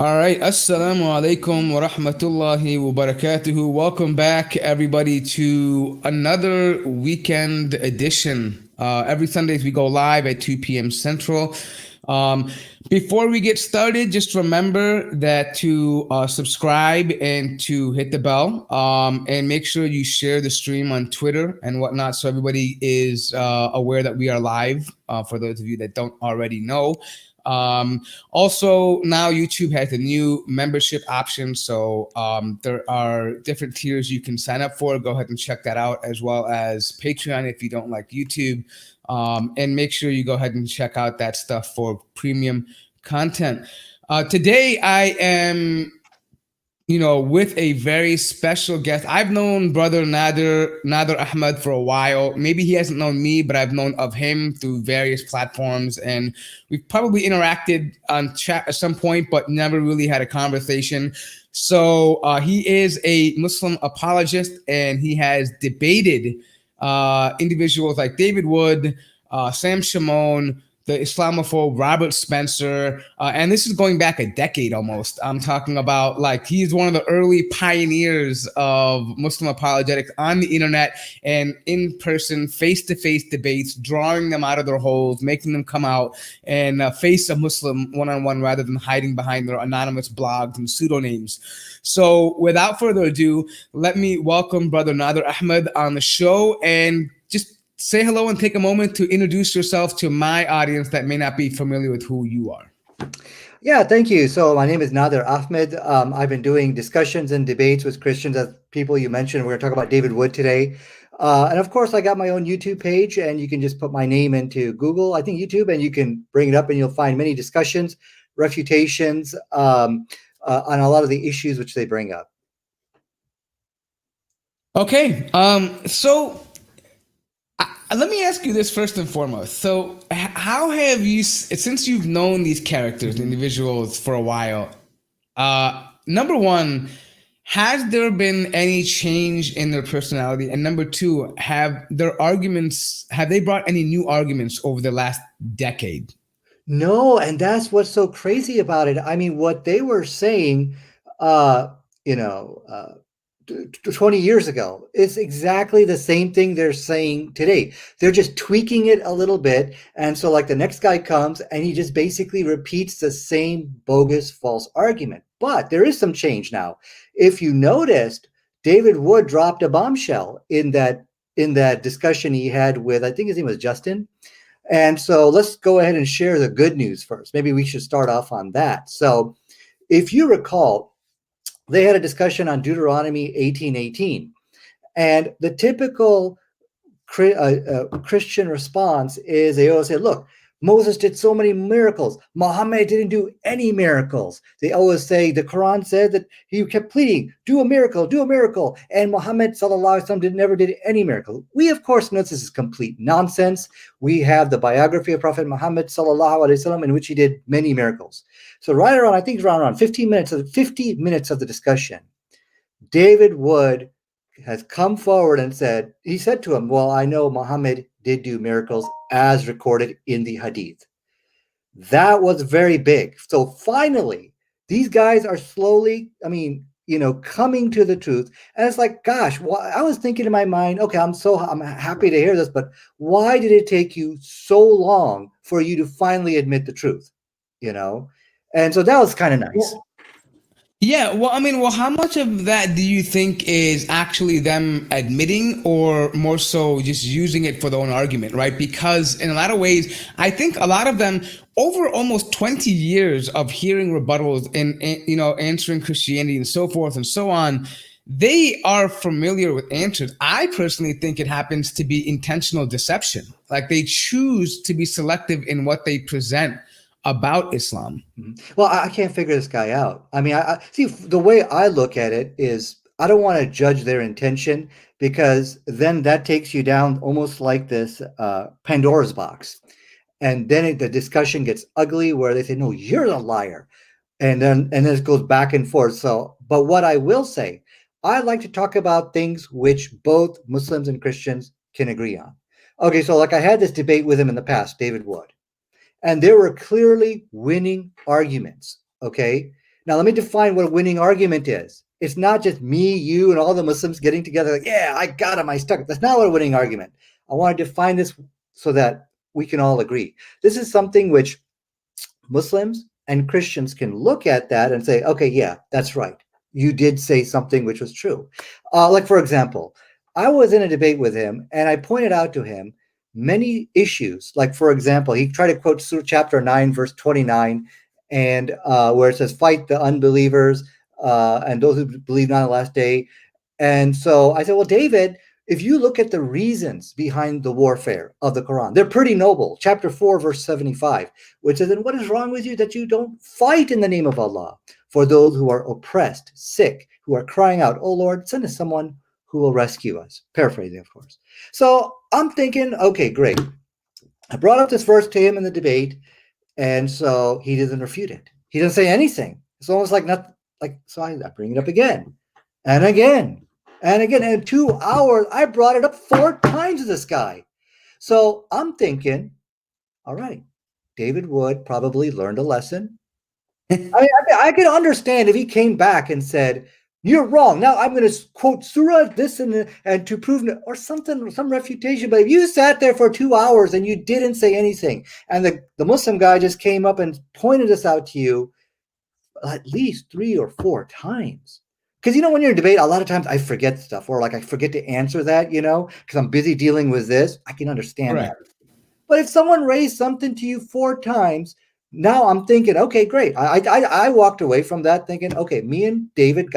All right. Assalamu alaikum wa rahmatullahi wa barakatuhu. Welcome back, everybody, to another weekend edition. Every Sundays we go live at 2 p.m. Central. Um, Before we get started, just remember that to subscribe and to hit the bell, and make sure you share the stream on Twitter and whatnot so everybody is aware that we are live, for those of you that don't already know. Also, now YouTube has a new membership option, so there are different tiers you can sign up for. Go ahead and check that out, as well as Patreon if you don't like YouTube. And make sure you go ahead and check out that stuff for premium content. Today, I am with a very special guest. I've known brother Nadir Ahmed for a while. Maybe he hasn't known me, but I've known of him through various platforms, and we've probably interacted on chat at some point, but never really had a conversation. So he is a Muslim apologist, and he has debated individuals like David Wood, Sam Shamoun, the Islamophobe Robert Spencer, and this is going back a decade almost. I'm talking about, like, he's one of the early pioneers of Muslim apologetics on the internet and in person, face-to-face debates, drawing them out of their holes, making them come out and face a Muslim one-on-one rather than hiding behind their anonymous blogs and pseudonyms. So without further ado, let me welcome brother Nadir Ahmed on the show, and just say hello and take a moment to introduce yourself to my audience that may not be familiar with who you are. Yeah, thank you. So my name is Nadir Ahmed. I've been doing discussions and debates with Christians, as people you mentioned. We're going to talk about David Wood today. And of course, I got my own YouTube page, and you can just put my name into Google, I think YouTube, and you can bring it up, and you'll find many discussions, refutations on a lot of the issues which they bring up. Okay, so let me ask you this first and foremost. So, how have you, since you've known these characters, individuals for a while, number one, has there been any change in their personality? And number two, have they brought any new arguments over the last decade? No, and that's what's so crazy about it. I mean, what they were saying, uh, you know, 20 years ago is exactly the same thing they're saying today. They're just tweaking it a little bit. And so, like, the next guy comes and he just basically repeats the same bogus false argument. But there is some change now. If you noticed, David Wood dropped a bombshell in that discussion he had with, I think his name was Justin. And so let's go ahead and share the good news first. Maybe we should start off on that. So if you recall, they had a discussion on Deuteronomy 18:18. And the typical Christian response is they always say, look, Moses did so many miracles. Muhammad didn't do any miracles. They always say the Quran said that he kept pleading, do a miracle, do a miracle. And Muhammad sallallahu alaihi wasallam never did any miracle. We, of course, know this is complete nonsense. We have the biography of Prophet Muhammad sallallahu alaihi wasallam in which he did many miracles. So right around, I think around 50 minutes of the discussion, David Wood has come forward and he said to him, well, I know Muhammad did do miracles as recorded in the Hadith. That was very big. So finally, these guys are slowly, coming to the truth. And it's like, gosh, I was thinking in my mind, okay, I'm happy to hear this, but why did it take you so long for you to finally admit the truth? And so that was kind of nice. Yeah, how much of that do you think is actually them admitting, or more so just using it for their own argument, right? Because in a lot of ways, I think a lot of them, over almost 20 years of hearing rebuttals and answering Christianity and so forth and so on, they are familiar with answers. I personally think it happens to be intentional deception. Like, they choose to be selective in what they present about Islam. Well, I can't figure this guy out. I mean, I see, the way I look at it is I don't want to judge their intention, because then that takes you down almost like this Pandora's box. And then the discussion gets ugly where they say, no, you're the liar. And then it goes back and forth. So, but what I will say, I like to talk about things which both Muslims and Christians can agree on. Okay, so like I had this debate with him in the past, David Wood. And there were clearly winning arguments, okay? Now, let me define what a winning argument is. It's not just me, you, and all the Muslims getting together like, yeah, I got him, I stuck. That's not what a winning argument. I want to define this so that we can all agree. This is something which Muslims and Christians can look at that and say, okay, yeah, that's right. You did say something which was true. Like, for example, I was in a debate with him and I pointed out to him many issues. Like, for example, he tried to quote Surah chapter 9, verse 29, and where it says, fight the unbelievers and those who believe not on the last day. And so I said, well, David, if you look at the reasons behind the warfare of the Quran, they're pretty noble. Chapter 4, verse 75, which says, and what is wrong with you that you don't fight in the name of Allah for those who are oppressed, sick, who are crying out, oh Lord, send us someone who will rescue us. Paraphrasing, of course. So I'm thinking, okay, great. I brought up this verse to him in the debate, and so he doesn't refute it. He doesn't say anything. It's almost like not like, so I bring it up again and again. And again, in 2 hours, I brought it up 4 times to this guy. So I'm thinking, all right, David Wood probably learned a lesson. I could understand if he came back and said, you're wrong. Now I'm going to quote Surah this and to prove or something, some refutation. But if you sat there for 2 hours and you didn't say anything, and the Muslim guy just came up and pointed this out to you at least 3 or 4 times. Because, when you're in debate, a lot of times I forget stuff, or like I forget to answer that, because I'm busy dealing with this. I can understand that. But if someone raised something to you 4 times, now I'm thinking, okay, great. I walked away from that thinking, okay, me and David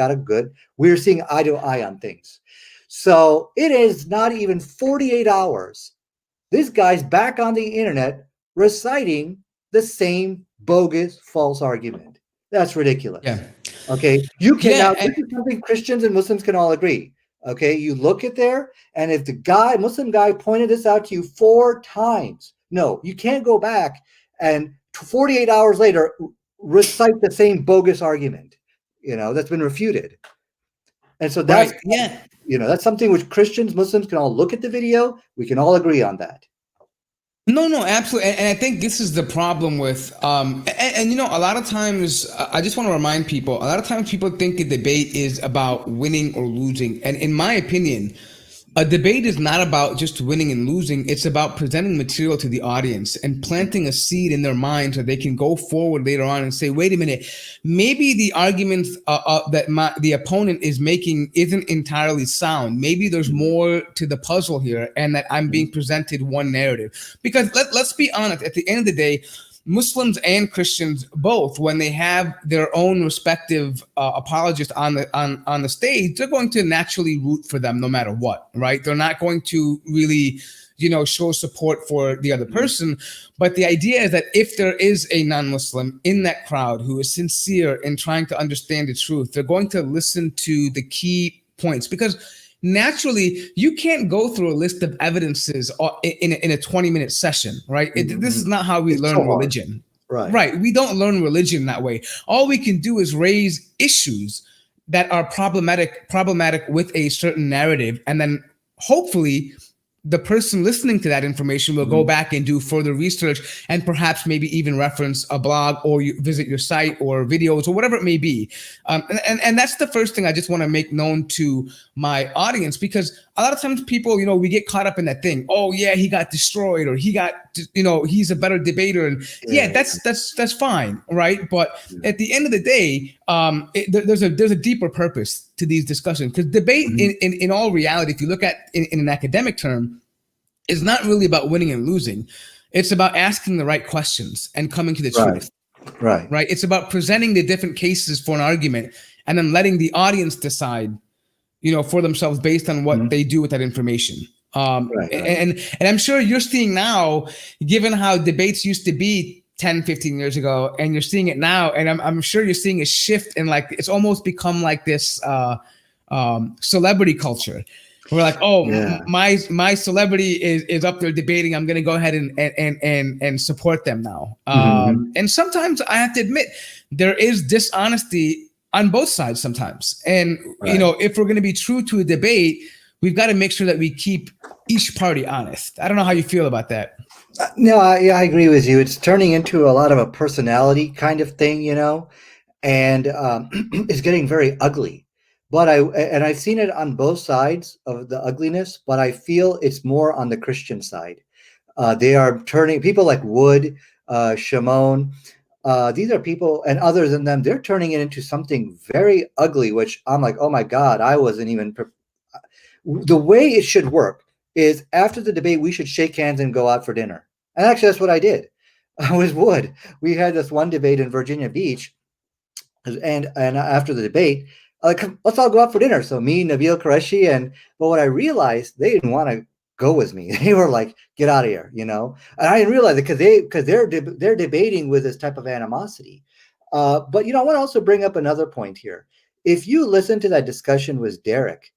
we're seeing eye to eye on things. So it is not even 48 hours. This guy's back on the internet reciting the same bogus false argument. That's ridiculous. Yeah. Okay. You can now, this is something Christians and Muslims can all agree. Okay. You look at there, and if the Muslim guy pointed this out to you 4 times, no, you can't go back and 48 hours later recite the same bogus argument, that's been refuted. And so that's, that's something which Christians, Muslims can all look at the video. We can all agree on that. No, absolutely. And I think this is the problem with, and a lot of times, I just want to remind people, a lot of times people think a debate is about winning or losing. And in my opinion, a debate is not about just winning and losing. It's about presenting material to the audience and planting a seed in their mind so they can go forward later on and say, wait a minute, maybe the arguments that the opponent is making isn't entirely sound. Maybe there's more to the puzzle here, and that I'm being presented one narrative. Because let's be honest, at the end of the day, Muslims and Christians both, when they have their own respective apologists on the stage, they're going to naturally root for them no matter what, right? They're not going to really, show support for the other person. But the idea is that if there is a non-Muslim in that crowd who is sincere in trying to understand the truth, they're going to listen to the key points, because naturally, you can't go through a list of evidences in a 20-minute session, right? This is not how we learn religion. Right. We don't learn religion that way. All we can do is raise issues that are problematic with a certain narrative, and then hopefully the person listening to that information will go back and do further research, and perhaps maybe even reference a blog, or you visit your site or videos or whatever it may be. And that's the first thing I just want to make known to my audience, because a lot of times people, we get caught up in that thing. Oh yeah, he got destroyed, or he got, he's a better debater. And that's fine. Right. But at the end of the day, there's a deeper purpose to these discussions, because debate in all reality, if you look at in an academic term, is not really about winning and losing. It's about asking the right questions and coming to the truth. Right. It's about presenting the different cases for an argument, and then letting the audience decide, for themselves based on what they do with that information. And I'm sure you're seeing now, given how debates used to be 10, 15 years ago, and you're seeing it now, and I'm sure you're seeing a shift in, like, it's almost become like this celebrity culture. We're like, my celebrity is up there debating, I'm going to go ahead and support them now. And sometimes I have to admit, there is dishonesty on both sides sometimes. And, if we're going to be true to a debate, we've got to make sure that we keep each party honest. I don't know how you feel about that. No, I agree with you. It's turning into a lot of a personality kind of thing, and it's getting very ugly. But I've seen it on both sides of the ugliness, but I feel it's more on the Christian side. They are turning people like Wood, Shamoun. These are people, and others than them. They're turning it into something very ugly, which I'm like, oh my God, I wasn't even. The way it should work is after the debate, we should shake hands and go out for dinner. And actually, that's what I did. I was Wood. We had this one debate in Virginia Beach, and after the debate, like, let's all go out for dinner. So me, Nabil Qureshi, but what I realized, they didn't want to go with me. They were like, get out of here, And I didn't realize it because they're debating with this type of animosity. But I want to also bring up another point here. If you listen to that discussion with Derek,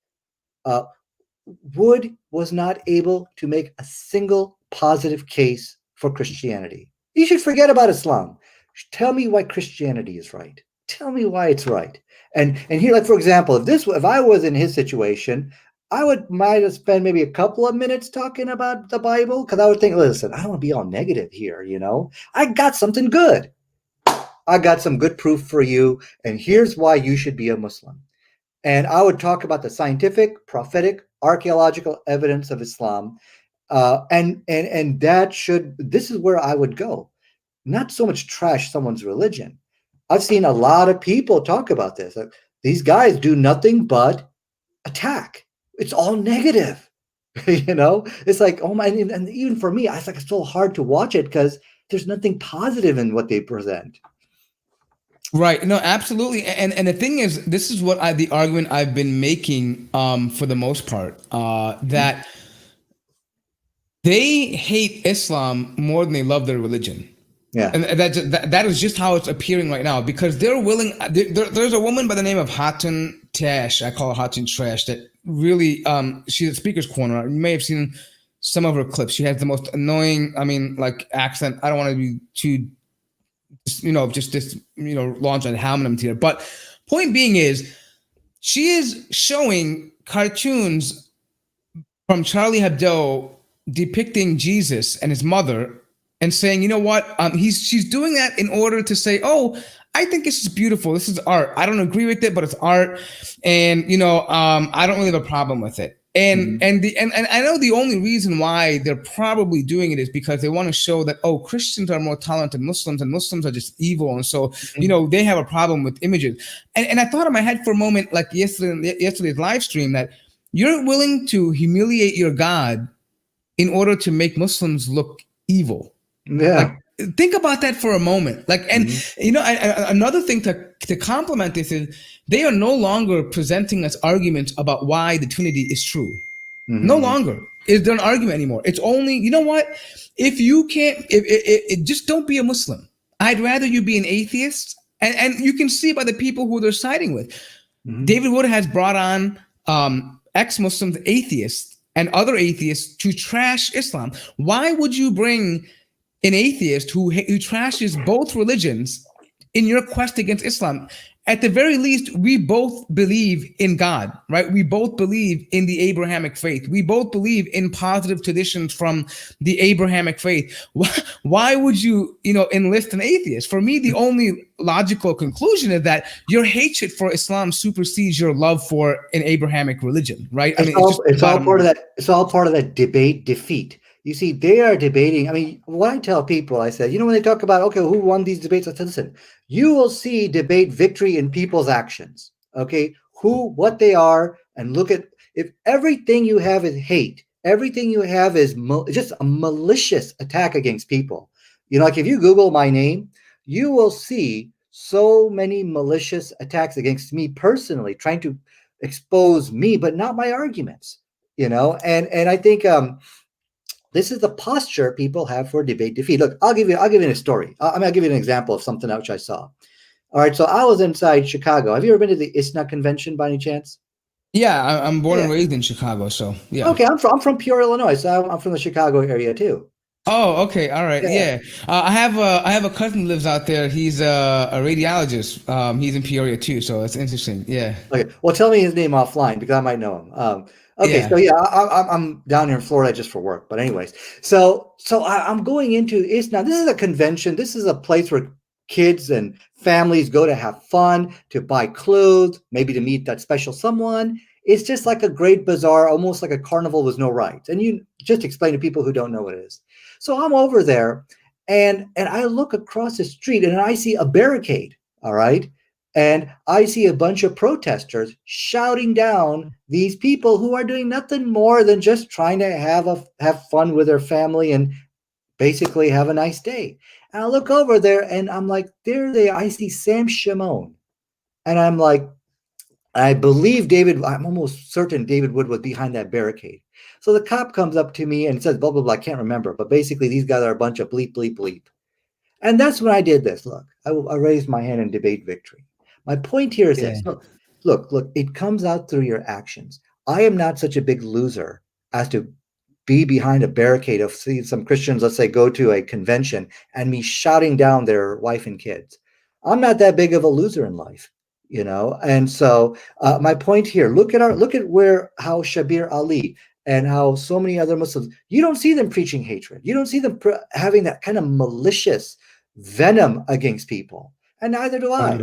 Wood was not able to make a single positive case for Christianity. You should forget about Islam. Tell me why Christianity is right. Tell me why it's right. And here, like, for example, if I was in his situation, might have spent maybe a couple of minutes talking about the Bible, because I would think, listen, I don't want to be all negative here, I got something good. I got some good proof for you, and here's why you should be a Muslim. And I would talk about the scientific, prophetic, archaeological evidence of Islam, and this is where I would go. Not so much trash someone's religion. I've seen a lot of people talk about this. Like, these guys do nothing but attack. It's all negative. It's like, oh my, and even for me, it's like, it's so hard to watch it because there's nothing positive in what they present. Right. No, absolutely. And the thing is, this is what the argument I've been making for the most part, that they hate Islam more than they love their religion. Yeah. And that is just how it's appearing right now, because they're willing. There's a woman by the name of Hodgin Trash. I call her Hodgin Trash. That really, she's at Speaker's Corner. You may have seen some of her clips. She has the most annoying, accent. I don't want to be too, launch on Hamza here. But point being is, she is showing cartoons from Charlie Hebdo depicting Jesus and his mother, and saying, you know what, she's doing that in order to say, oh, I think this is beautiful. This is art. I don't agree with it, but it's art, and I don't really have a problem with it. And and I know the only reason why they're probably doing it is because they want to show that, oh, Christians are more tolerant than Muslims, and Muslims are just evil, and so they have a problem with images. And I thought in my head for a moment, like yesterday's live stream, that you're willing to humiliate your God in order to make Muslims look evil. Yeah. Like, think about that for a moment. Like, and another thing to complement this is, they are no longer presenting us arguments about why the Trinity is true. No longer is there an argument anymore. It's only, you know what? If you can't, just don't be a Muslim. I'd rather you be an atheist, and you can see by the people who they're siding with. David Wood has brought on ex-Muslims, atheists, and other atheists to trash Islam. Why would you bring an atheist who trashes both religions in your quest against Islam? At the very least, we both believe in God, right? We both believe in the Abrahamic faith. We both believe in positive traditions from the Abrahamic faith. Why would you, enlist an atheist? For me, the only logical conclusion is that your hatred for Islam supersedes your love for an Abrahamic religion, right? It's all part of that. It's all part of that debate defeat. You see, they are debating. I mean, what I tell people, I said, when they talk about, okay, who won these debates? I said, listen, you will see debate victory in people's actions. Okay, what they are, and look at, if everything you have is hate, everything you have is just a malicious attack against people. Like if you Google my name, you will see so many malicious attacks against me personally, trying to expose me, but not my arguments. And I think this is the posture people have for debate defeat. Look, I'll give you a story. I'll give you an example of something which I saw. All right, so I was inside Chicago. Have you ever been to the ISNA convention by any chance? Yeah, I'm born and raised in Chicago, so yeah. Okay, I'm from Peoria, Illinois, so I'm from the Chicago area too. Oh, okay, all right, yeah. I have a cousin who lives out there. He's a radiologist. He's in Peoria too, so it's interesting. Yeah. Okay, well, tell me his name offline because I might know him. Okay, so I'm down here in Florida just for work. But anyways, so I'm going into ISNA. This is a convention. This is a place where kids and families go to have fun, to buy clothes, maybe to meet that special someone. It's just like a great bazaar, almost like a carnival with no rides. And you just explain to people who don't know what it is. So I'm over there, and I look across the street and I see a barricade. All right. And I see a bunch of protesters shouting down these people who are doing nothing more than just trying to have fun with their family and basically have a nice day. And I look over there and I'm like, there they are. I see Sam Shamoun. And I'm like, I believe David, I'm almost certain David Wood was behind that barricade. So the cop comes up to me and says, blah, blah, blah. I can't remember. But basically, these guys are a bunch of bleep, bleep, bleep. And that's when I did this. Look, I raised my hand in debate victory. My point here is this. Look, it comes out through your actions. I am not such a big loser as to be behind a barricade of see some Christians, let's say, go to a convention and me shouting down their wife and kids. I'm not that big of a loser in life, you know. And so my point here, look at how Shabir Ali and how so many other Muslims, you don't see them preaching hatred. You don't see them having that kind of malicious venom against people. And neither do I.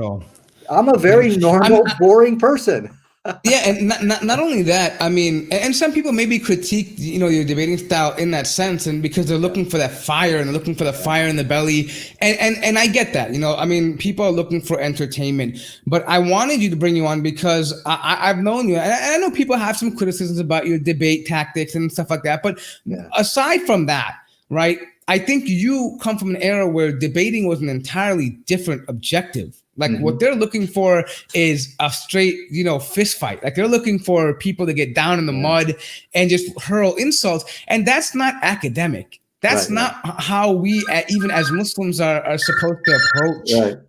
I'm a very normal, boring person. Yeah, and not only that, I mean, and some people maybe critique, you know, your debating style in that sense, and because they're looking for that fire and they're looking for the fire in the belly, and I get that, you know, I mean, people are looking for entertainment, but I wanted you to bring you on because I've known you, and I know people have some criticisms about your debate tactics and stuff like that, but aside from that, right, I think you come from an era where debating was an entirely different objective. Like what they're looking for is a straight, you know, fist fight. Like they're looking for people to get down in the mud and just hurl insults. And that's not academic. That's not how we, even as Muslims, are supposed to approach,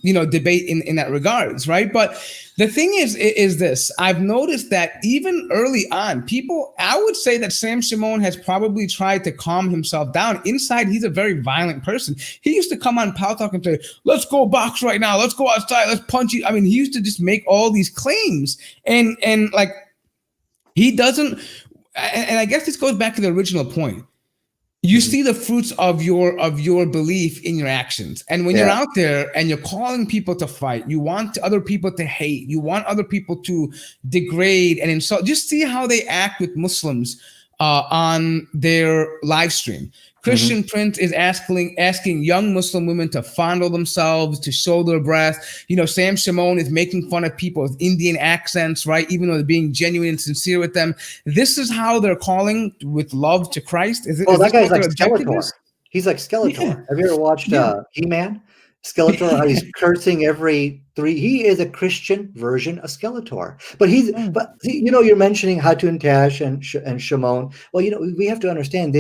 you know, debate in that regards, right? But the thing is this. I've noticed that even early on, people, I would say that Sam Shamoun has probably tried to calm himself down. Inside, he's a very violent person. He used to come on Power Talk and say, let's go box right now. Let's go outside. Let's punch you. I mean, he used to just make all these claims. And like, he doesn't, and I guess this goes back to the original point. You see the fruits of your belief in your actions. And when you're out there and you're calling people to fight, you want other people to hate, you want other people to degrade and insult. Just see how they act with Muslims on their live stream. Christian Prince is asking young Muslim women to fondle themselves, to show their breasts. You know, Sam Shamoun is making fun of people with Indian accents, right? Even though they're being genuine and sincere with them. This is how they're calling with love to Christ. That guy's like Skeletor. He's like Skeletor. Yeah. Have you ever watched He-Man? Skeletor, how he's cursing every three. He is a Christian version of Skeletor. But you know, you're mentioning Hodgin Trash and Shamoun. Well, you know, we have to understand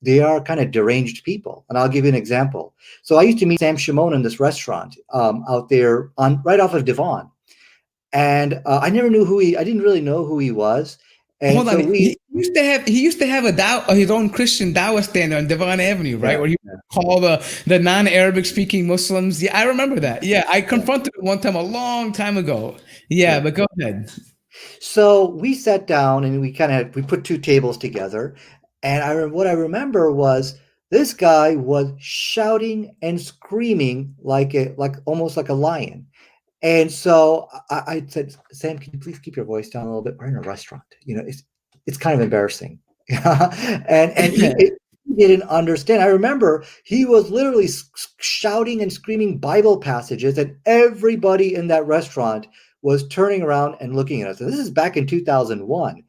they are kind of deranged people. And I'll give you an example. So I used to meet Sam Shamoun in this restaurant out there right off of Devon. And I never knew I didn't really know who he was. And hold on, he used to have his own Christian dawah stand on Devon Avenue, right? Where he would call the non-Arabic speaking Muslims. Yeah, I remember that. Yeah, I confronted him one time a long time ago. Yeah, but go ahead. So we sat down and we put two tables together. And what I remember was this guy was shouting and screaming almost like a lion. And so I said, Sam, can you please keep your voice down a little bit? We're in a restaurant. You know, it's kind of embarrassing. and he didn't understand. I remember he was literally shouting and screaming Bible passages, and everybody in that restaurant was turning around and looking at us. And this is back in 2001.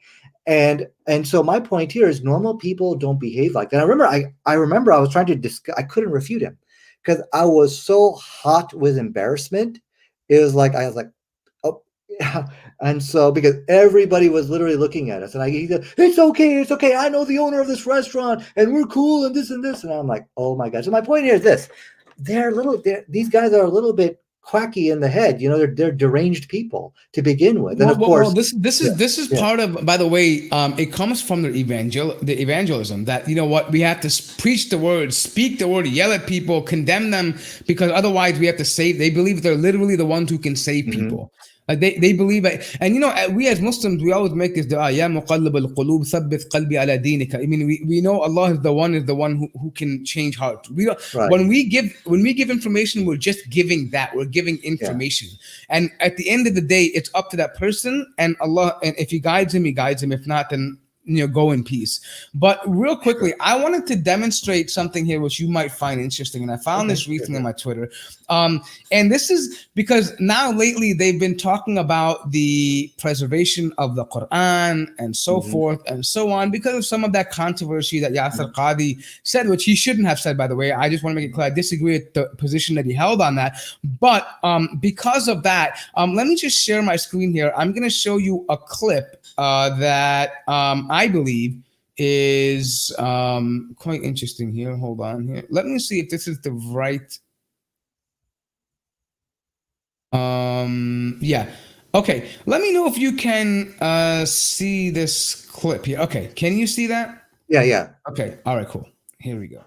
And so my point here is normal people don't behave like that. I remember I was trying to I couldn't refute him because I was so hot with embarrassment. It was like I was like, oh yeah. And so because everybody was literally looking at us, and he said, it's okay. I know the owner of this restaurant, and we're cool, and this and this. And I'm like, oh my God. So my point here is this: these guys are a little bit quacky in the head. You know, they're deranged people to begin with. And of course, this is part of, by the way, it comes from the evangelism that, you know what, we have to preach the word, speak the word, yell at people, condemn them, because otherwise we have to save. They believe they're literally the ones who can save people. They believe it, and we as Muslims we always make this dua, Ya muqallib al-qulub thabbit qalbi ala dinika. I mean, we know Allah is the one who can change hearts. We don't, Right. when we give information, we're just giving that. We're giving information, and at the end of the day, it's up to that person and Allah. And if He guides him, He guides him. If not, then go in peace. But real quickly, I wanted to demonstrate something here which you might find interesting, and I found this recently on my Twitter. And this is because now lately they've been talking about the preservation of the Quran and so forth and so on because of some of that controversy that Yasser Qadi said, which he shouldn't have said, by the way. I just want to make it clear I disagree with the position that he held on that. But because of that, let me just share my screen here. I'm going to show you a clip that I believe is quite interesting here. Hold on here. Let me see if this is the right. Yeah. Okay. Let me know if you can see this clip here. Okay. Can you see that? Yeah. Okay. All right, cool. Here we go.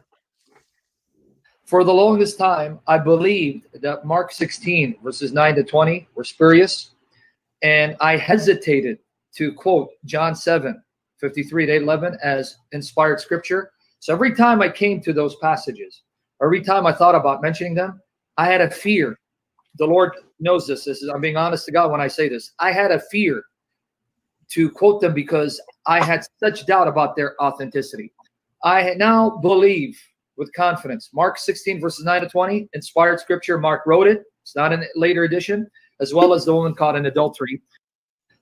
For the longest time, I believed that Mark 16, verses 9 to 20 were spurious, and I hesitated to quote John 7, 53 to 11 as inspired scripture. So every time I came to those passages, every time I thought about mentioning them, I had a fear. The Lord knows this. I'm being honest to God when I say this. I had a fear to quote them because I had such doubt about their authenticity. I now believe with confidence. Mark 16, verses 9 to 20, inspired scripture. Mark wrote it. It's not a later edition, as well as the woman caught in adultery.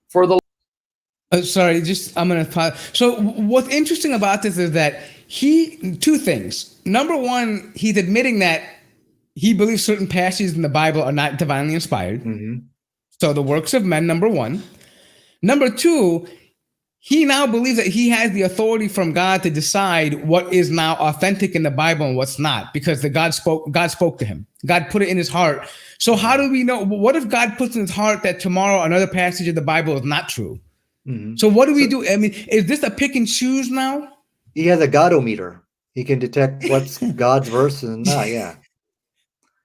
For the sorry, I'm going to. So what's interesting about this is that two things. Number one, he's admitting that he believes certain passages in the Bible are not divinely inspired. So the works of men, number one. Number two, he now believes that he has the authority from God to decide what is now authentic in the Bible and what's not, because God spoke to him. God put it in his heart. So how do we know? What if God puts in his heart that tomorrow another passage of the Bible is not true? So what do we do? I mean, is this a pick and choose now? He has a Godometer. He can detect what's God's verse and not. Yeah.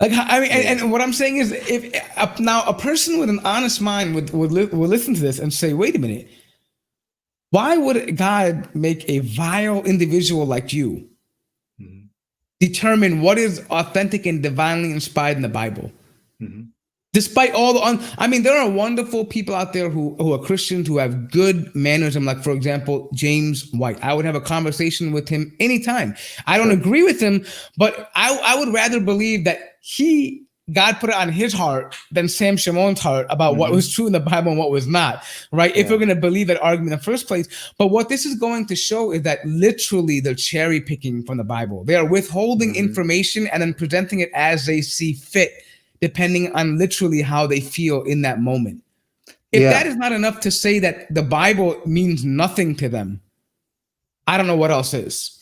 Like, I mean, and what I'm saying is, if now a person with an honest mind would listen to this and say, wait a minute, why would God make a vile individual like you determine what is authentic and divinely inspired in the Bible? Despite all there are wonderful people out there who are Christians who have good mannerism. Like, for example, James White. I would have a conversation with him anytime. I don't agree with him, but I would rather believe that God put it on his heart than Sam Shamoun's heart about what was true in the Bible and what was not, right? If we're going to believe that argument in the first place. But what this is going to show is that literally they're cherry picking from the Bible. They are withholding information and then presenting it as they see fit, depending on literally how they feel in that moment. If that is not enough to say that the Bible means nothing to them, I don't know what else is.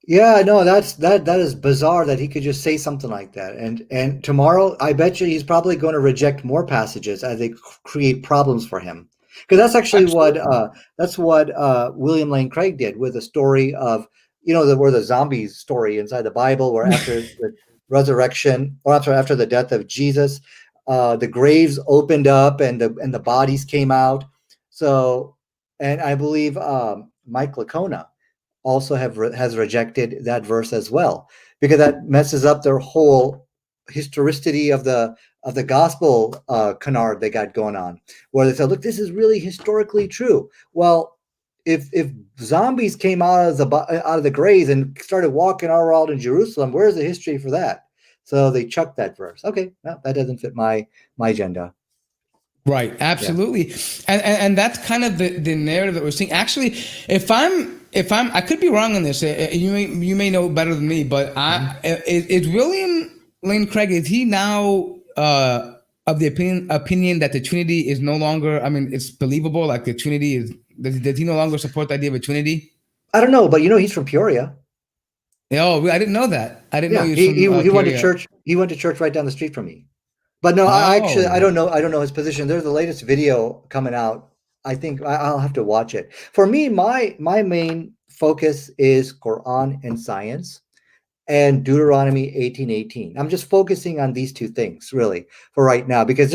Yeah, no, that is bizarre that he could just say something like that. And tomorrow, I bet you he's probably going to reject more passages as they create problems for him. Because that's actually what William Lane Craig did with the story of, where the zombies story inside the Bible, where after the resurrection or after the death of Jesus, the graves opened up and the bodies came out. So, and I believe Mike Licona also has rejected that verse as well, because that messes up their whole historicity of the gospel canard they got going on, where they said, look, this is really historically true. Well, if zombies came out of the graves and started walking all around in Jerusalem, where's the history for that? So they chucked that verse. Okay, no, that doesn't fit my agenda. Right, absolutely, and that's kind of the narrative that we're seeing. Actually, if I'm I could be wrong on this. You may know better than me, but is William Lane Craig, is he now of the opinion that the Trinity is no longer? I mean, it's believable. Like the Trinity is. Does he no longer support the idea of a Trinity? I don't know, but he's from Peoria. Oh, I didn't know that. I didn't know he went to church. He went to church right down the street from me. But no, I don't know. I don't know his position. There's the latest video coming out. I think I'll have to watch it. For me, my main focus is Quran and science and Deuteronomy 18:18. I'm just focusing on these two things really for right now, because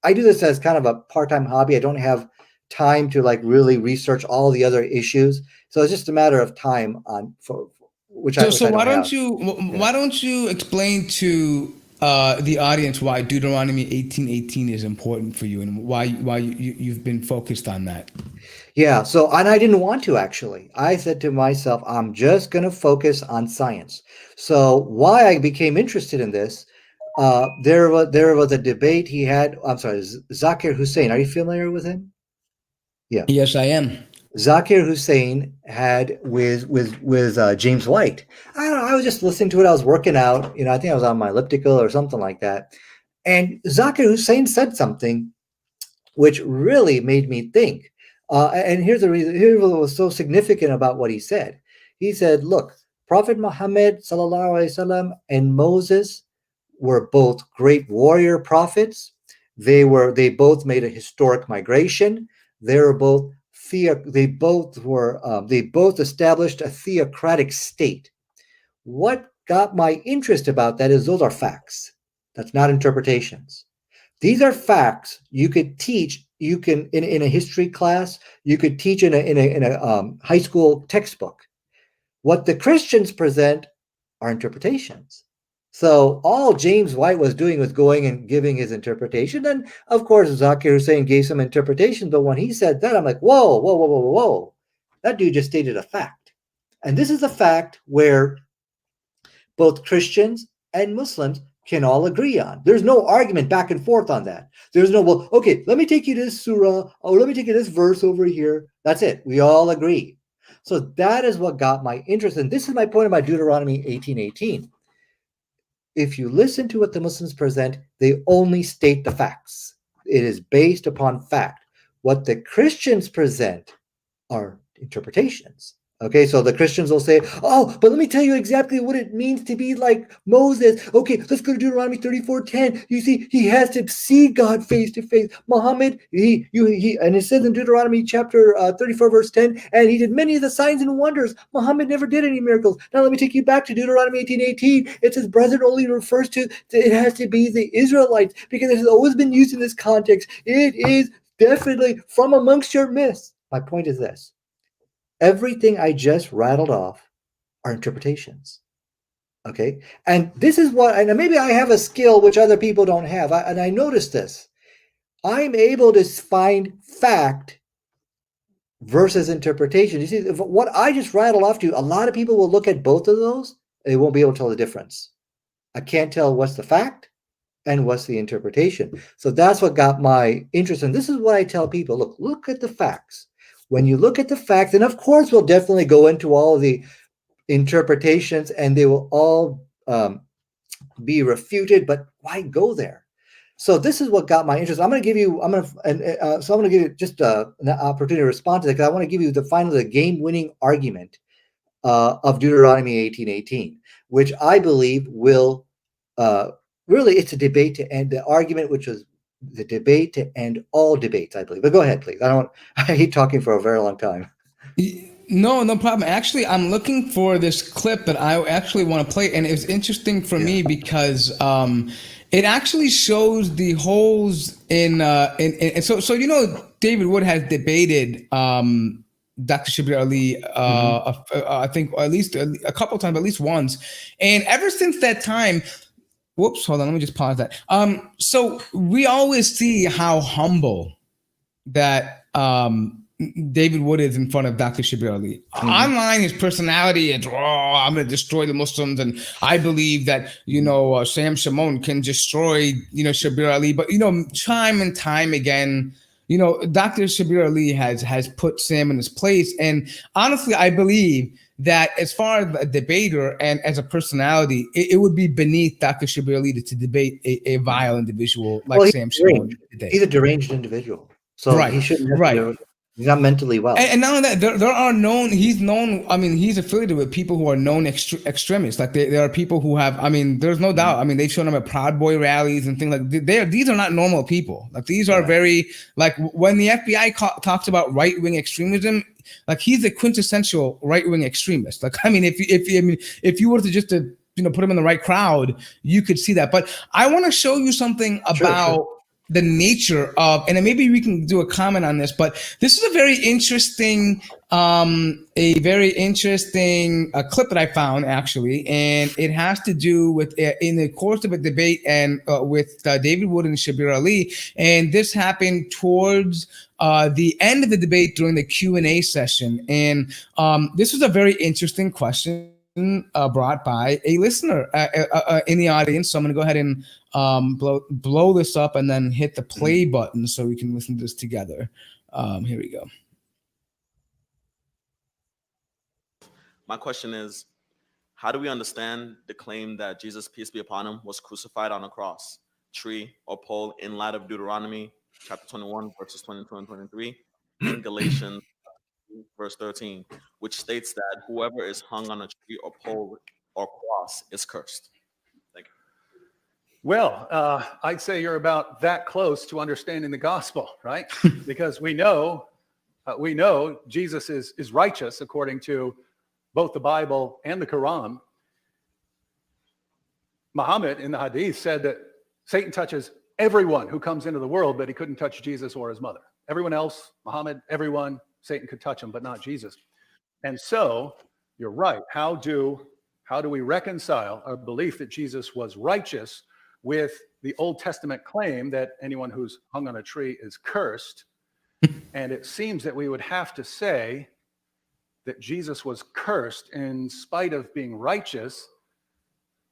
I do this as kind of a part-time hobby. I don't have time to like really research all the other issues. So it's just a matter of time on for which I So don't have. why don't you explain to the audience why Deuteronomy 18:18 is important for you and why you've been focused on that? Yeah. So, and I didn't want to actually. I said to myself, I'm just going to focus on science. So, why I became interested in this, there was a debate he had. I'm sorry, Zakir Hussain. Are you familiar with him? Yeah. Yes, I am. Zakir Hussain had with James White. I don't know. I was just listening to it. I was working out. I think I was on my elliptical or something like that. And Zakir Hussain said something which really made me think. And here's the reason. Here's what was so significant about what he said. He said, "Look, Prophet Muhammad sallallahu alaihi wasallam and Moses were both great warrior prophets. They both made a historic migration. They were both they both established a theocratic state. What got my interest about that is those are facts. That's not interpretations. These are facts you could teach. You can in a history class. You could teach in a high school textbook. What the Christians present are interpretations. So all James White was doing was going and giving his interpretation. And of course, Zakir Hussain gave some interpretation. But when he said that, I'm like, whoa, whoa, whoa, whoa, whoa. That dude just stated a fact. And this is a fact where both Christians and Muslims can all agree on. There's no argument back and forth on that. There's no, well, okay, let me take you to this surah. Oh, let me take you to this verse over here. That's it. We all agree. So that is what got my interest. And this is my point about Deuteronomy 18:18. If you listen to what the Muslims present, they only state the facts. It is based upon fact. What the Christians present are interpretations. Okay, so the Christians will say, oh, but let me tell you exactly what it means to be like Moses. Okay, let's go to Deuteronomy 34:10. You see, he has to see God face to face. Muhammad, and it says in Deuteronomy chapter 34, verse 10, and he did many of the signs and wonders. Muhammad never did any miracles. Now let me take you back to Deuteronomy 18:18. It says, brethren only refers to, it has to be the Israelites, because it has always been used in this context. It is definitely from amongst your midst. My point is this. Everything I just rattled off are interpretations. Okay. And this is what, and maybe I have a skill which other people don't have. And I noticed this. I'm able to find fact versus interpretation. You see, what I just rattled off to you, a lot of people will look at both of those. They won't be able to tell the difference. I can't tell what's the fact and what's the interpretation. So that's what got my interest. And this is what I tell people. Look at the facts. When you look at the facts, and of course, we'll definitely go into all of the interpretations and they will all be refuted, but why go there? So this is what got my interest. I'm going to give you just an opportunity to respond to that, because I want to give you the game-winning argument of Deuteronomy 18:18, which I believe will really, it's a debate to end the argument, which was the debate to end all debates, I believe. But go ahead, please. I hate talking for a very long time. No problem. Actually, I'm looking for this clip that I actually want to play, and it's interesting for me because it actually shows the holes in so David Wood has debated Dr. Shabir Ali, I think at least a couple of times, at least once, and ever since that time. Whoops, hold on. Let me just pause that. So we always see how humble that David Wood is in front of Dr. Shabir Ali. Online, his personality is, I'm going to destroy the Muslims, and I believe that Sam Shamoun can destroy Shabir Ali. But time and time again, Dr. Shabir Ali has put Sam in his place, and honestly, I believe that as far as a debater and as a personality, it would be beneath Dr. Shabir Ali to debate a vile individual like Sam Shamoun today. He's a deranged individual. So he shouldn't have he's not mentally well. And not only that, there are known, he's affiliated with people who are known extremists. Like there are people who have, there's no doubt. They've shown him at Proud Boy rallies and things like these are not normal people. Like these are very, like when the FBI talks about right-wing extremism, like he's a quintessential right-wing extremist. Like, if you were to just put him in the right crowd, you could see that. But I want to show you something about the nature of, and then maybe we can do a comment on this, but this is a very interesting clip that I found actually, and it has to do with in the course of a debate and with David Wood and Shabir Ali, and this happened towards the end of the debate during the Q&A session, and this was a very interesting question brought by a listener in the audience. So I'm going to go ahead and blow this up and then hit the play button so we can listen to this together. Here we go. My question is, how do we understand the claim that Jesus, peace be upon him, was crucified on a cross, tree, or pole in light of Deuteronomy chapter 21, verses 22 and 23, and Galatians verse 13, which states that whoever is hung on a tree or pole or cross is cursed? Thank you. Well, I'd say you're about that close to understanding the gospel, right? Because we know Jesus is righteous according to both the Bible and the Quran. Muhammad in the Hadith said that Satan touches everyone who comes into the world, but he couldn't touch Jesus or his mother. Everyone else, Muhammad, everyone, Satan could touch him, but not Jesus. And so you're right. How do we reconcile our belief that Jesus was righteous with the Old Testament claim that anyone who's hung on a tree is cursed? And it seems that we would have to say that Jesus was cursed in spite of being righteous.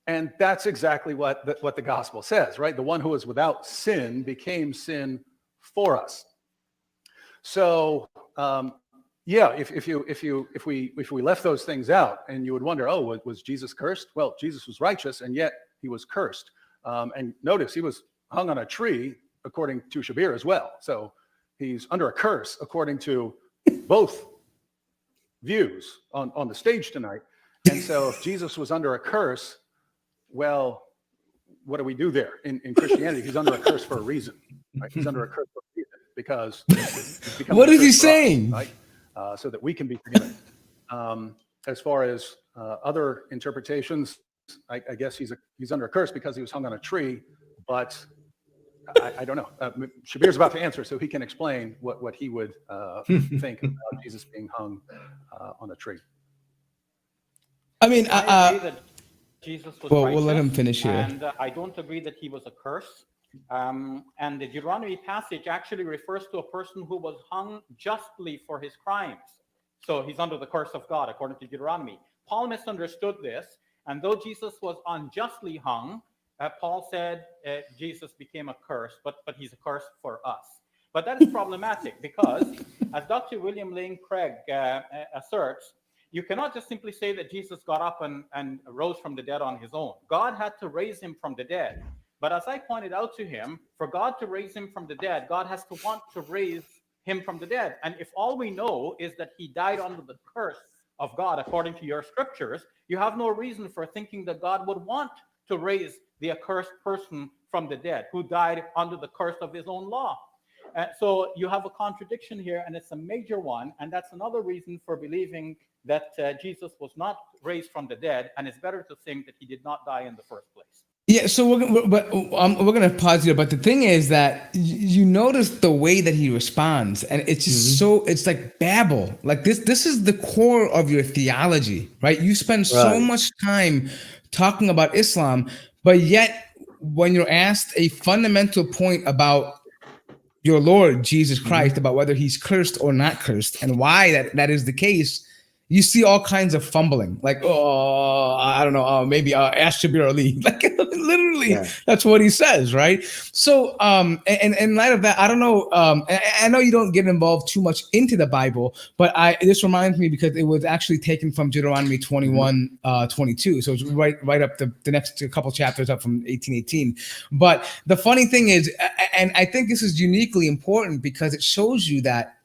And that's exactly what the gospel says, right? The one who is without sin became sin for us. So, if we left those things out, and you would wonder, oh, was Jesus cursed? Well, Jesus was righteous, and yet he was cursed. And notice he was hung on a tree, according to Shabir as well. So he's under a curse, according to both views on the stage tonight. And so if Jesus was under a curse, well, what do we do there in Christianity? He's under a curse for a reason. Right? He's under a curse for a reason because what is he saying? Us, right? So that we can be forgiven. As far as other interpretations, I guess he's under a curse because he was hung on a tree, but I don't know. Shabir's about to answer, so he can explain what he would think about Jesus being hung on a tree. I mean, I agree that Jesus was well, righteous, we'll let him finish here. and I don't agree that he was a curse. And the Deuteronomy passage actually refers to a person who was hung justly for his crimes. So he's under the curse of God, according to Deuteronomy. Paul misunderstood this, and though Jesus was unjustly hung, Paul said Jesus became a curse, but he's a curse for us. But that is problematic because, as Dr. William Lane Craig asserts, you cannot just simply say that Jesus got up and rose from the dead on his own. God had to raise him from the dead. But as I pointed out to him, for God to raise him from the dead, God has to want to raise him from the dead. And if all we know is that he died under the curse of God, according to your scriptures, you have no reason for thinking that God would want to raise the accursed person from the dead who died under the curse of his own law. So you have a contradiction here, and it's a major one. And that's another reason for believing that Jesus was not raised from the dead, and it's better to think that he did not die in the first place. Yeah, so we're going to pause here, but the thing is that you notice the way that he responds, and it's just it's like babble. Like this is the core of your theology, right? You spend so much time talking about Islam, but yet when you're asked a fundamental point about your Lord Jesus Christ, about whether he's cursed or not cursed, and why that is the case, you see all kinds of fumbling, like, oh, I don't know, maybe ask Shabir Ali. Like, literally, that's what he says, right? So, and in light of that, I don't know. I know you don't get involved too much into the Bible, but this reminds me because it was actually taken from Deuteronomy 21, 22. So it's right up the next couple chapters up from 18:18. But the funny thing is, and I think this is uniquely important because it shows you that